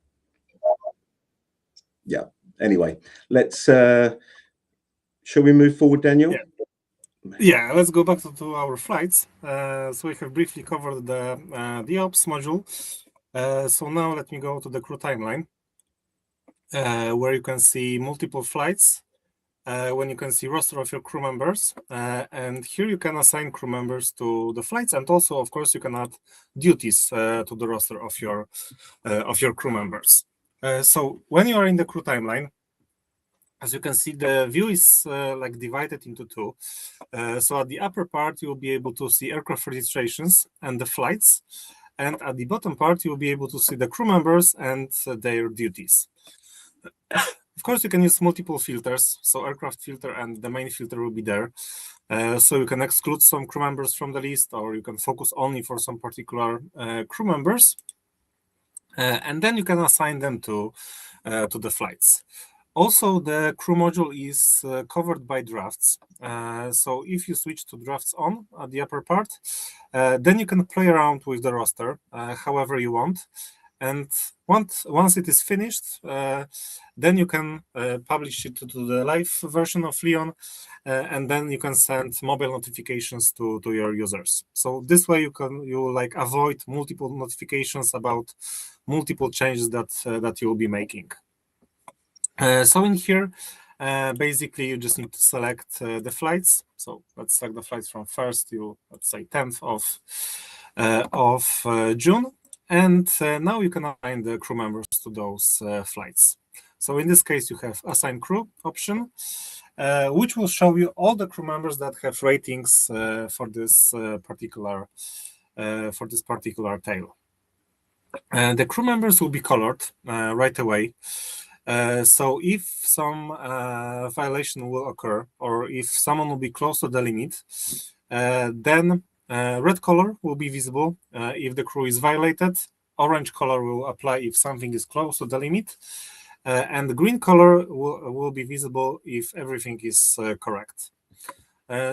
Yeah. Anyway, let's shall we move forward, Daniel? Yeah, let's go back to our flights. So we have briefly covered the ops module. So now let me go to the crew timeline, where you can see multiple flights, when you can see roster of your crew members, and here you can assign crew members to the flights, and also, of course, you can add duties to the roster of your crew members. So when you are in the crew timeline, as you can see, the view is like divided into two. So at the upper part, you'll be able to see aircraft registrations and the flights. And at the bottom part, you'll be able to see the crew members and their duties. Of course, you can use multiple filters. So aircraft filter and the main filter will be there. So you can exclude some crew members from the list, or you can focus only for some particular crew members. And then you can assign them to the flights. Also, the crew module is covered by drafts. So if you switch to drafts on at the upper part, then you can play around with the roster however you want. And once it is finished, then you can publish it to the live version of Leon, and then you can send mobile notifications to your users. So this way you like avoid multiple notifications about multiple changes that you will be making. So in here, basically you just need to select the flights. So let's select the flights from 1st to, let's say, 10th of June. And now you can assign the crew members to those flights. So in this case, you have assign crew option, which will show you all the crew members that have ratings for this particular tail. The crew members will be colored right away. So if some violation will occur, or if someone will be close to the limit, then red color will be visible if the crew is violated. Orange color will apply if something is close to the limit. And the green color will be visible if everything is correct.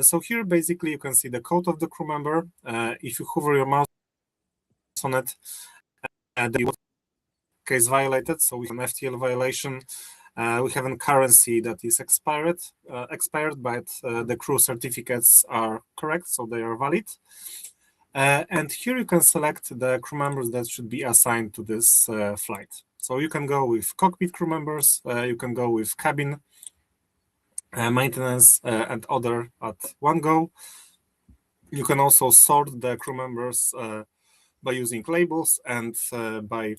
So here, basically, you can see the code of the crew member. If you hover your mouse on it, the case violated. So we have an FTL violation. We have a currency that is expired, but the crew certificates are correct, so they are valid. And here you can select the crew members that should be assigned to this flight. So you can go with cockpit crew members, you can go with cabin, maintenance, and other at one go. You can also sort the crew members by using labels and by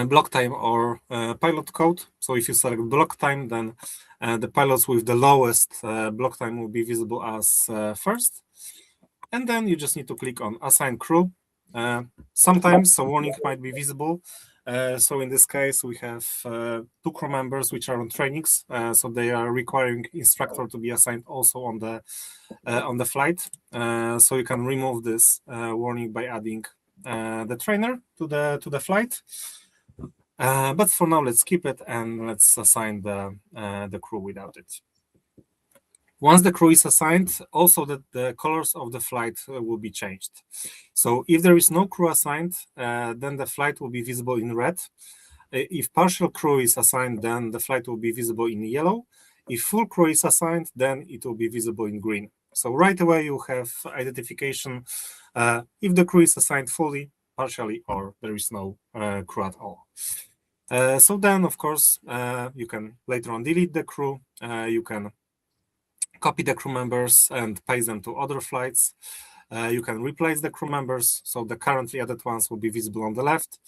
block time or pilot code. So if you select block time, then the pilots with the lowest block time will be visible as first. And then you just need to click on assign crew. Sometimes a warning might be visible. So in this case, we have 2 crew members which are on trainings. So they are requiring instructor to be assigned also on the flight. So you can remove this warning by adding the trainer to the flight. But for now, let's keep it and let's assign the crew without it. Once the crew is assigned, also the colors of the flight will be changed. So if there is no crew assigned, then the flight will be visible in red. If partial crew is assigned, then the flight will be visible in yellow. If full crew is assigned, then it will be visible in green. So right away you have identification if the crew is assigned fully, partially, or there is no crew at all. So then, of course, you can later on delete the crew. You can copy the crew members and paste them to other flights. You can replace the crew members, so the currently added ones will be visible on the left,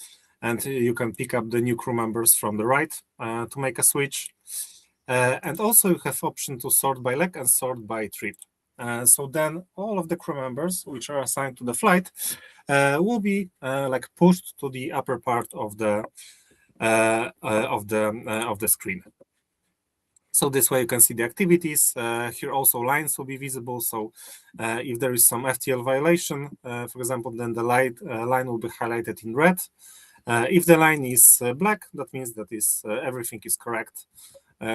and you can pick up the new crew members from the right to make a switch. And also you have option to sort by leg and sort by trip. So then all of the crew members which are assigned to the flight will be like pushed to the upper part of the screen. So this way you can see the activities. Here also lines will be visible. So if there is some FTL violation, for example, then the line will be highlighted in red. If the line is black, that means that everything is correct.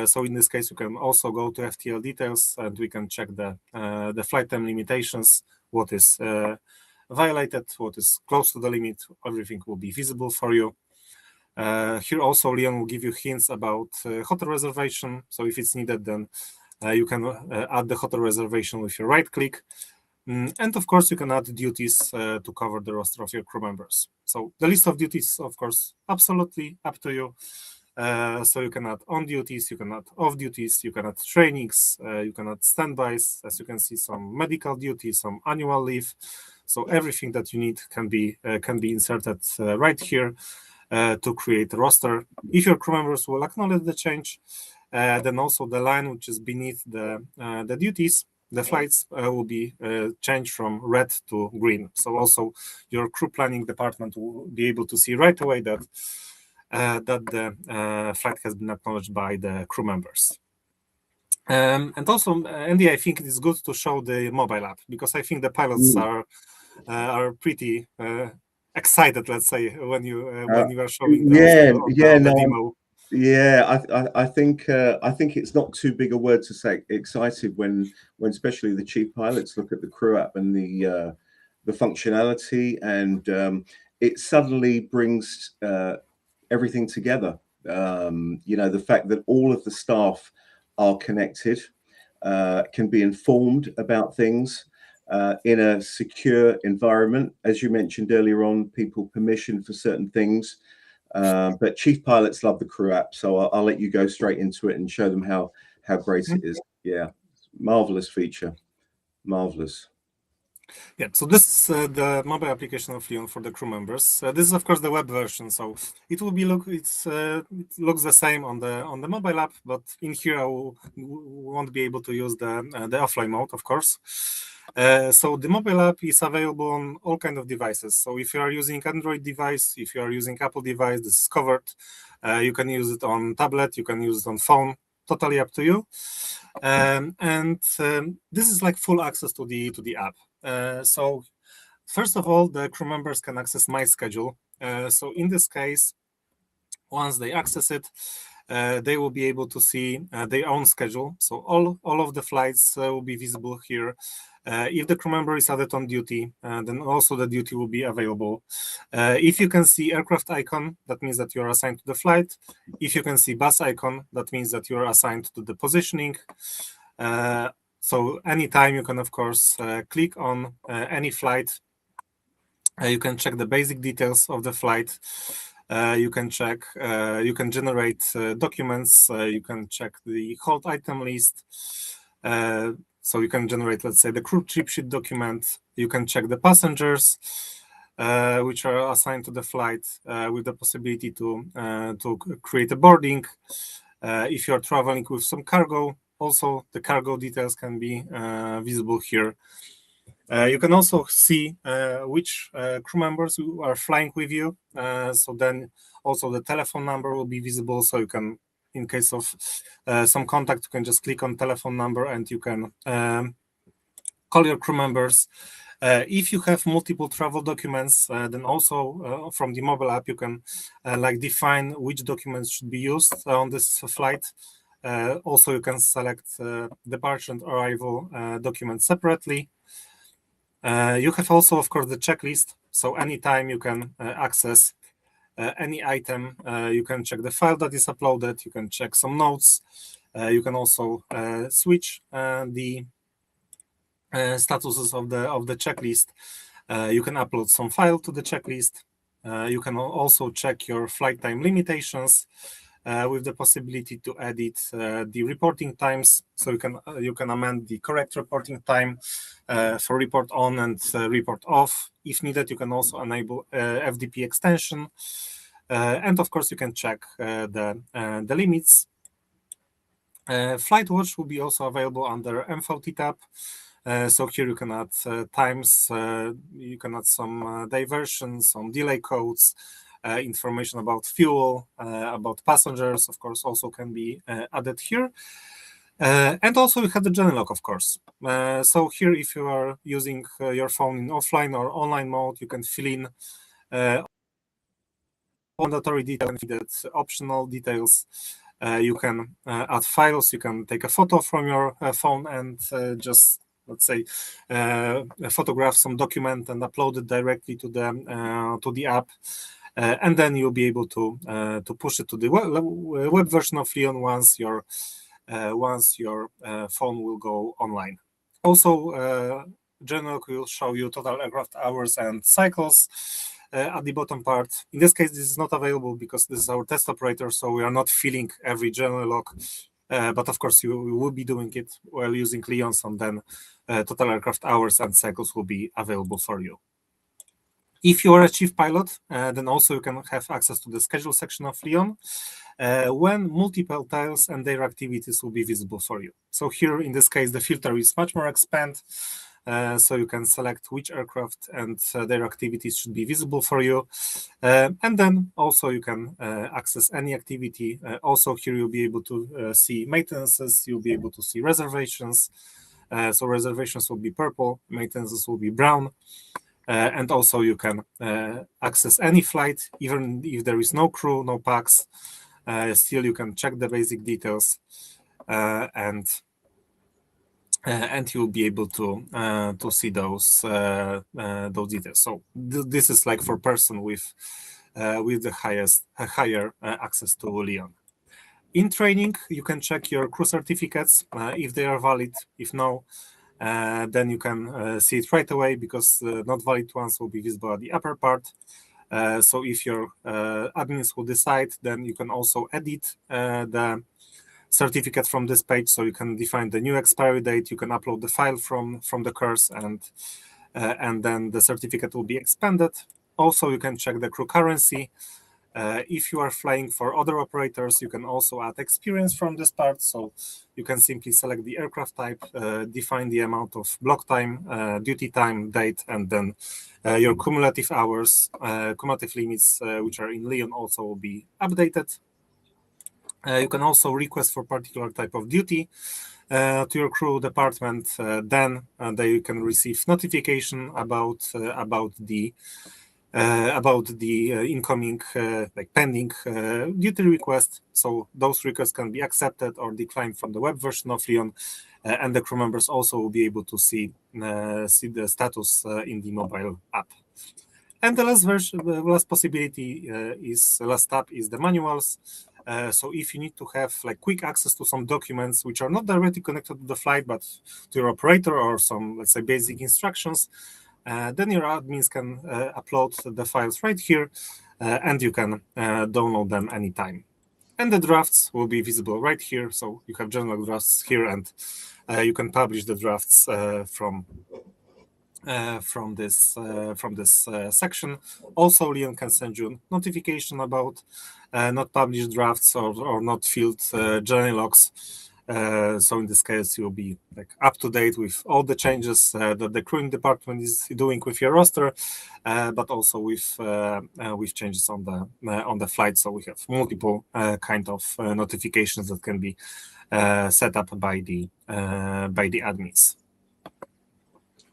So in this case, you can also go to FTL details and we can check the flight time limitations, what is violated, what is close to the limit, everything will be visible for you. Here also Leon will give you hints about hotel reservation. So if it's needed, then you can add the hotel reservation with your right click. And of course, you can add duties to cover the roster of your crew members. So the list of duties, of course, absolutely up to you. So you can add on duties, you can add off duties, you can add trainings, you can add standbys. As you can see, some medical duties, some annual leave. So everything that you need can be inserted right here to create a roster. If your crew members will acknowledge the change, then also the line which is beneath the duties, the flights will be changed from red to green. So also your crew planning department will be able to see right away that the flight has been acknowledged by the crew members. And also, Andy, I think it is good to show the mobile app because I think the pilots are pretty excited, let's say, when you are showing the demo. Yeah, I think it's not too big a word to say excited when especially the chief pilots look at the crew app and the functionality, and it suddenly brings everything together. The fact that all of the staff are connected, can be informed about things in a secure environment. As you mentioned earlier on, people permission for certain things. But chief pilots love the crew app, so I'll let you go straight into it and show them how great it is. Yeah, marvelous feature, marvelous. Yeah, so this is the mobile application of Leon for the crew members. This is of course the web version, so it will be it looks the same on the mobile app, but in here I won't be able to use the offline mode, of course. So the mobile app is available on all kinds of devices. So if you are using Android device, if you are using Apple device, this is covered. You can use it on tablet, you can use it on phone, totally up to you. This is like full access to the app. So first of all, the crew members can access My Schedule. So in this case, once they access it, they will be able to see their own schedule. So all of the flights will be visible here. If the crew member is added on duty, then also the duty will be available. If you can see aircraft icon, that means that you are assigned to the flight. If you can see bus icon, that means that you are assigned to the positioning. So anytime you can, of course, click on any flight. You can check the basic details of the flight. You can check, you can generate documents. You can check the hold item list. So you can generate, let's say, the crew trip sheet document. You can check the passengers, which are assigned to the flight, with the possibility to create a boarding. If you are traveling with some cargo, also the cargo details can be visible here. You can also see which crew members who are flying with you. So then also the telephone number will be visible. So you can, in case of some contact, you can just click on telephone number and you can call your crew members. If you have multiple travel documents, then also from the mobile app, you can like define which documents should be used on this flight. Also, you can select departure and arrival documents separately. You have also, of course, the checklist. So anytime you can access any item, you can check the file that is uploaded. You can check some notes. You can also switch the statuses of the checklist. You can upload some file to the checklist. You can also check your flight time limitations. With the possibility to edit the reporting times, so you can amend the correct reporting time for report on and report off. If needed, you can also enable FDP extension, and of course you can check the limits. Flight watch will be also available under MVT tab. So here you can add times, you can add some diversions, some delay codes. Information about fuel, about passengers, of course, also can be added here. And also you have the journey log, of course. So here, if you are using your phone in offline or online mode, you can fill in mandatory details and optional details. You can add files. You can take a photo from your phone and just, let's say, photograph some document and upload it directly to the app. And then you'll be able to push it to the web version of Leon once your phone will go online. Also, Journal will show you total aircraft hours and cycles at the bottom part. In this case, this is not available because this is our test operator, so we are not filling every journal log. But of course, you will be doing it while using Leon's, and then total aircraft hours and cycles will be available for you. If you are a chief pilot, then also you can have access to the schedule section of Leon, when multiple tiles and their activities will be visible for you. So here, in this case, the filter is much more expanded, so you can select which aircraft and their activities should be visible for you. And then also you can access any activity. Also here you'll be able to see maintenances, you'll be able to see reservations. So reservations will be purple, maintenances will be brown. And also you can access any flight, even if there is no crew, no packs. Still, you can check the basic details, and you'll be able to see those details. So this is like for person with the higher access to Leon. In training, you can check your crew certificates if they are valid. If no, then you can see it right away, because not valid ones will be visible at the upper part. So if your admins will decide, then you can also edit the certificate from this page. So you can define the new expiry date. You can upload the file from the course, and then the certificate will be expanded. Also, you can check the crew currency. If you are flying for other operators, you can also add experience from this part. So you can simply select the aircraft type, define the amount of block time, duty time, date, and then your cumulative hours, cumulative limits, which are in Leon, also will be updated. You can also request for particular type of duty to your crew department. Then they can receive notification about the incoming like pending duty request. So those requests can be accepted or declined from the web version of Leon, and the crew members also will be able to see the status in the mobile app. And the last possibility last step is the manuals. So if you need to have like quick access to some documents which are not directly connected to the flight, but to your operator, or some, let's say, basic instructions, then your admins can upload the files right here, and you can download them anytime. And the drafts will be visible right here. So you have general drafts here, and you can publish the drafts from this section. Also, Leon can send you notification about not published drafts or not filled journey logs. So in this case, you'll be like up to date with all the changes that the crewing department is doing with your roster, but also with changes on the flight. So we have multiple kind of notifications that can be set up by the admins.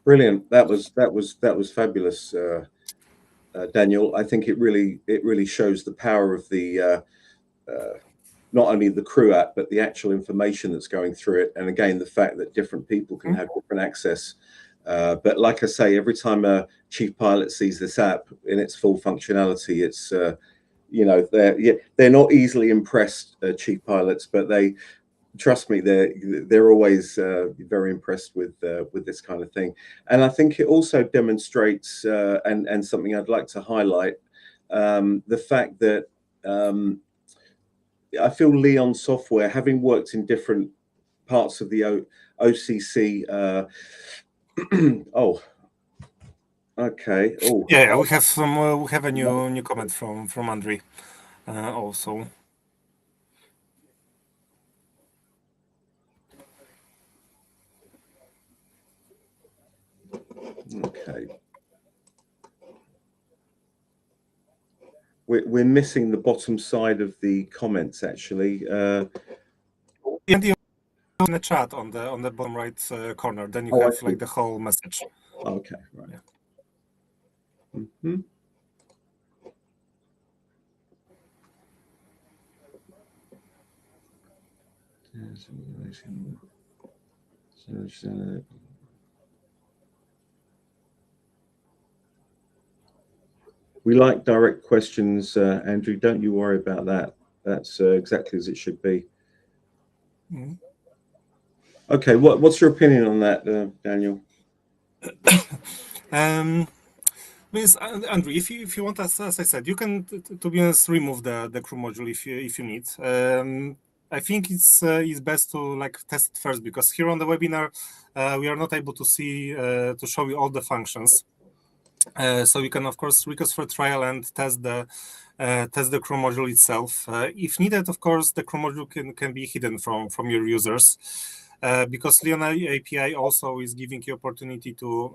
Brilliant. That was fabulous, Daniel. I think it really shows the power of the not only the crew app, but the actual information that's going through it. And again, the fact that different people can have different access. But like I say, every time a chief pilot sees this app in its full functionality, it's they're not easily impressed, chief pilots, but they trust me, they're always very impressed with this kind of thing. And I think it also demonstrates and something I'd like to highlight, the fact that I feel Leon software, having worked in different parts of the OCC. Oh, okay. Oh, yeah, we have some. We have a new comment from Andre also. Okay. We're missing the bottom side of the comments, actually. In the in the chat on the bottom right corner. Then you Oh, have like the whole message. Okay, right. Yeah. Mm-hmm. We like direct questions, Andrew. Don't you worry about that. That's exactly as it should be. Mm-hmm. Okay, what's your opinion on that, Daniel? Means Andrew, if you want, as I said, you can, to be honest, remove the crew module if you need. I think it's best to like test it first, because here on the webinar we are not able to see to show you all the functions. So you can of course request for trial and test the crew module itself. If needed, of course, the crew module can be hidden from your users. Because Leon API also is giving you opportunity to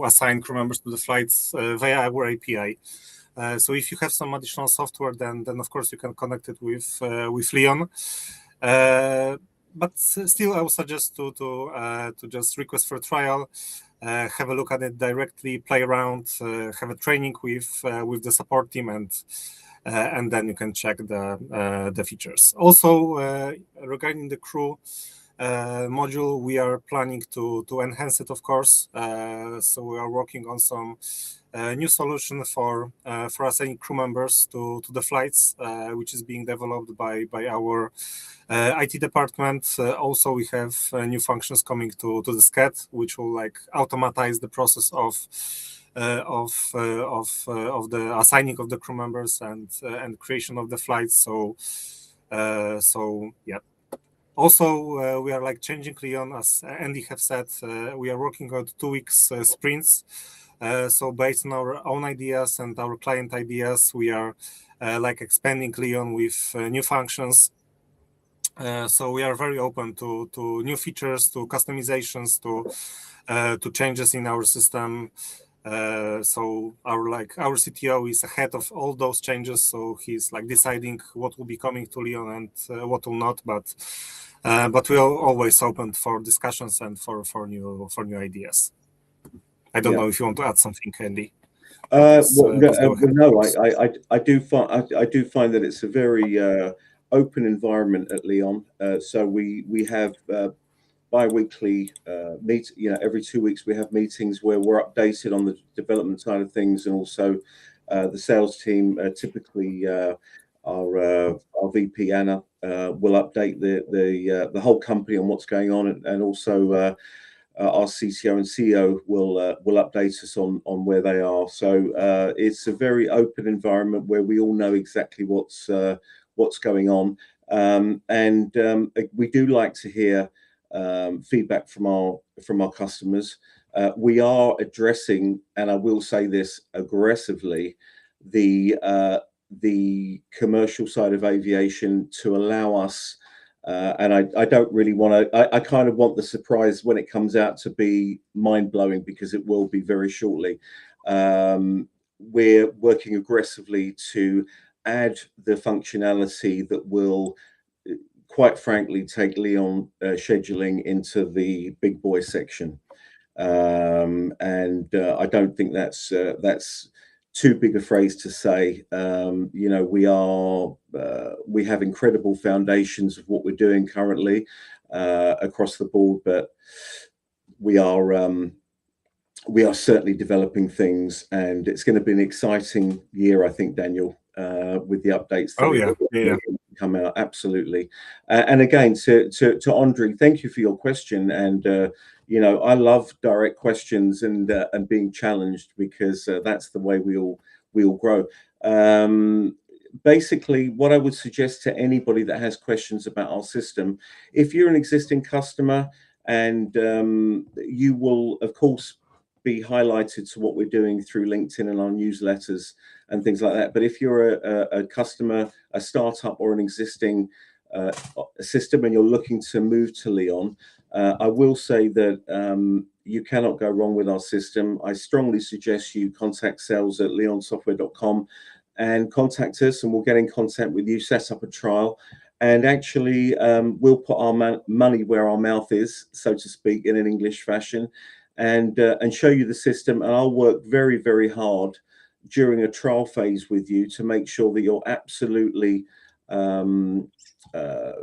assign crew members to the flights via our API. So if you have some additional software, then of course you can connect it with Leon. But still, I would suggest to just request for trial, have a look at it directly, play around, have a training with the support team, and then you can check the features. Also, regarding the crew module, we are planning to enhance it, of course. So we are working on some new solution for assigning crew members to the flights, which is being developed by our IT department. Also, we have new functions coming to the SCHED, which will like automatize the process of the assigning of the crew members and creation of the flights. So yeah. Also, we are like changing Leon, as Andy have said. We are working on 2 weeks sprints. So based on our own ideas and our client ideas, we are like expanding Leon with new functions. So we are very open to new features, to customizations, to changes in our system. So our CTO is ahead of all those changes, so he's like deciding what will be coming to Leon and what will not. But we are always open for discussions and for new ideas. I don't know if you want to add something, Andy. No, I do find that it's a very open environment at Leon. So we have bi-weekly every 2 weeks we have meetings where we're updated on the development side of things, and also the sales team, typically our VP Anna will update the whole company on what's going on, and also our CTO and CEO will update us on where they are. So it's a very open environment where we all know exactly what's going on, and we do like to hear feedback from our customers. We are addressing, and I will say this aggressively, the commercial side of aviation to allow us. And I don't really want to. I kind of want the surprise when it comes out to be mind blowing, because it will be very shortly. We're working aggressively to add the functionality that will, quite frankly, take Leon scheduling into the big boy section. And I don't think that's too big a phrase to say. We have incredible foundations of what we're doing currently across the board, but we are certainly developing things, and it's going to be an exciting year, I think, Daniel, with the updates that come out. Absolutely. And again, to Andre, thank you for your question. And I love direct questions and being challenged, because that's the way we all grow. Basically, what I would suggest to anybody that has questions about our system, if you're an existing customer, and you will, of course, be highlighted to what we're doing through LinkedIn and our newsletters and things like that. But if you're a customer, a startup, or an existing system, and you're looking to move to Leon, I will say that you cannot go wrong with our system. I strongly suggest you contact sales@leonsoftware.com and contact us, and we'll get in contact with you, set up a trial, and actually we'll put our money where our mouth is, so to speak, in an English fashion, and show you the system. And I'll work very, very hard during a trial phase with you to make sure that you're absolutely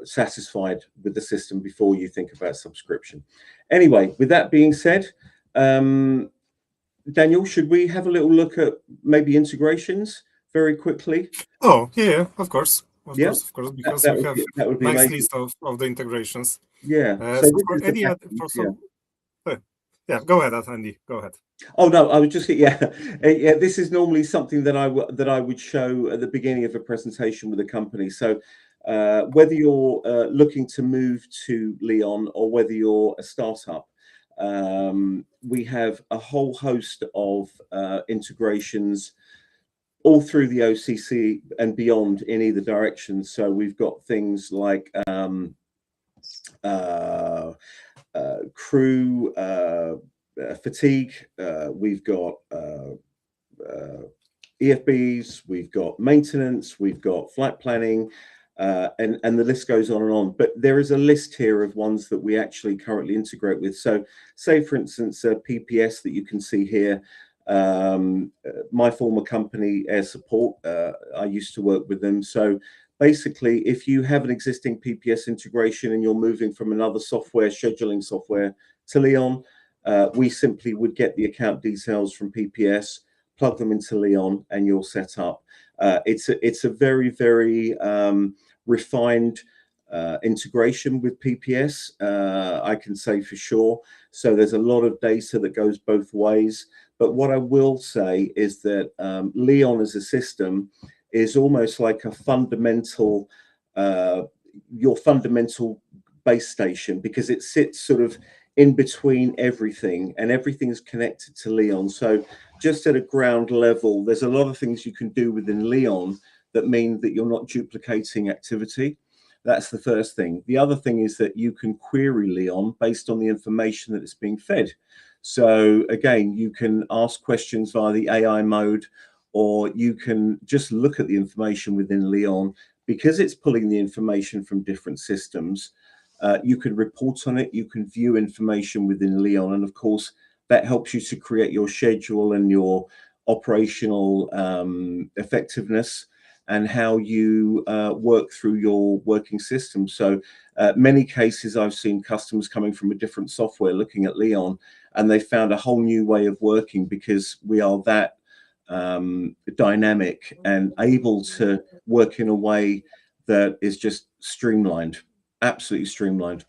satisfied with the system before you think about subscription. Anyway, with that being said, Daniel, should we have a little look at maybe integrations very quickly? Oh, yeah, of course. Of Yeah, course, because that we would have that would be nice amazing. list of the integrations. Yeah. So So this for is the any back other, end, for yeah. some, yeah, go ahead, Andy. Go ahead. Oh no, I was just yeah, yeah. This is normally something that I would show at the beginning of a presentation with a company. So whether you're looking to move to Leon or whether you're a startup, we have a whole host of integrations all through the OCC and beyond in either direction. So we've got things like crew fatigue. We've got EFBs. We've got maintenance. We've got flight planning. And the list goes on and on. But there is a list here of ones that we actually currently integrate with. So say, for instance, PPS that you can see here. My former company, Air Support, I used to work with them. So basically, if you have an existing PPS integration and you're moving from another software, scheduling software, to Leon, we simply would get the account details from PPS, plug them into Leon, and you're set up. It's a very, very refined integration with PPS, I can say for sure. So there's a lot of data that goes both ways. But what I will say is that Leon as a system is almost like a fundamental, your fundamental base station, because it sits sort of in between everything, and everything's connected to Leon. So just at a ground level, there's a lot of things you can do within Leon that mean that you're not duplicating activity. That's the first thing. The other thing is that you can query Leon based on the information that it's being fed. So again, you can ask questions via the AI mode, or you can just look at the information within Leon because it's pulling the information from different systems. You can report on it, you can view information within Leon, and of course, that helps you to create your schedule and your operational effectiveness and how you work through your working system. So many cases I've seen customers coming from a different software looking at Leon, and they found a whole new way of working because we are that dynamic and able to work in a way that is just streamlined, absolutely streamlined.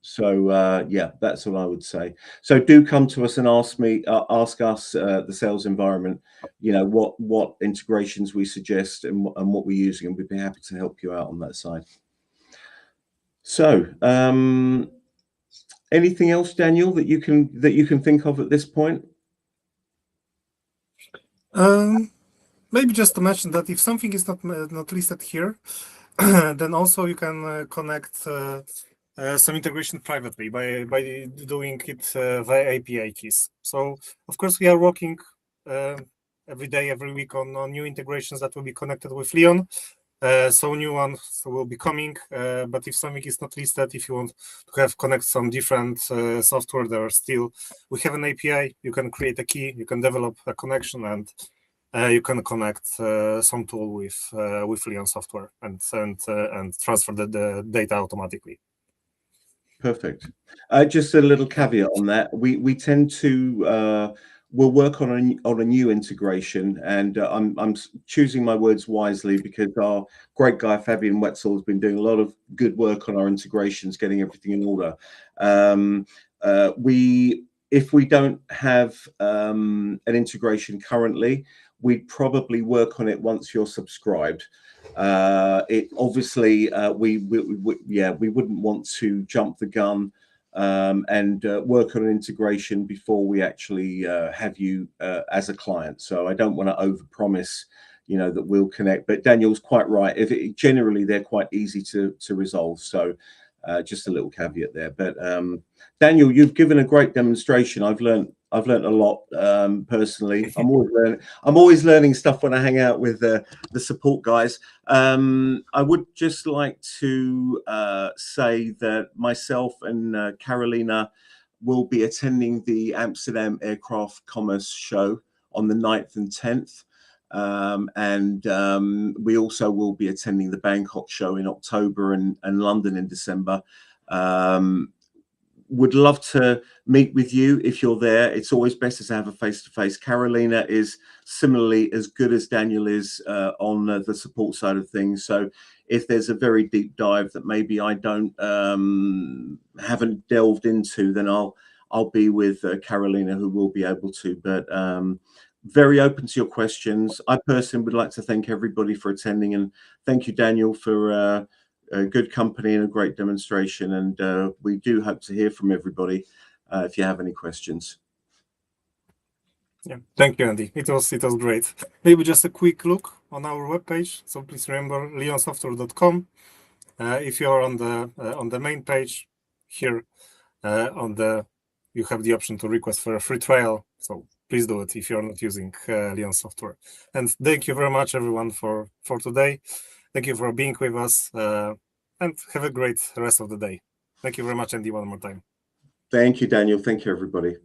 So yeah, that's what I would say. So do come to us and ask us, the sales environment, you know, what integrations we suggest and what we're using, and we'd be happy to help you out on that side. So anything else, Daniel, that you can think of at this point? Maybe just to mention that if something is not listed here, then also you can connect some integration privately by doing it via API keys. So of course we are working every day, every week on new integrations that will be connected with Leon. So new ones will be coming, but if something is not listed, if you want to have connect some different software, there are still, we have an API, you can create a key, you can develop a connection, and you can connect some tool with Leon software and transfer the data automatically. Perfect. Just a little caveat on that. We tend to we'll work on a new integration, and I'm choosing my words wisely because our great guy Fabian Wetzel has been doing a lot of good work on our integrations, getting everything in order. If we don't have an integration currently, we'd probably work on it once you're subscribed. It obviously we wouldn't want to jump the gun and work on an integration before we actually have you as a client. So I don't want to overpromise, you know, that we'll connect. But Daniel's quite right. Generally they're quite easy to resolve. So just a little caveat there. But Daniel, you've given a great demonstration. I've learned I've learned a lot personally. I'm always learning stuff when I hang out with the support guys. I would just like to say that myself and Carolina will be attending the Amsterdam Aircraft Commerce Show on the 9th and 10th. We also will be attending the Bangkok show in October and London in December. Would love to meet with you if you're there. It's always better to have a face-to-face. Carolina is similarly as good as Daniel is on the support side of things. So if there's a very deep dive that maybe I haven't delved into, then I'll be with Carolina, who will be able to. But very open to your questions. I personally would like to thank everybody for attending, and thank you, Daniel, for a good company and a great demonstration. And we do hope to hear from everybody if you have any questions. Yeah, thank you, Andy. It was great. Maybe just a quick look on our webpage. So please remember leonsoftware.com. If you are on the main page here, you have the option to request for a free trial. So please do it if you're not using Leon Software. And thank you very much, everyone, for today. Thank you for being with us, and have a great rest of the day. Thank you very much, Andy, one more time. Thank you, Daniel. Thank you, everybody.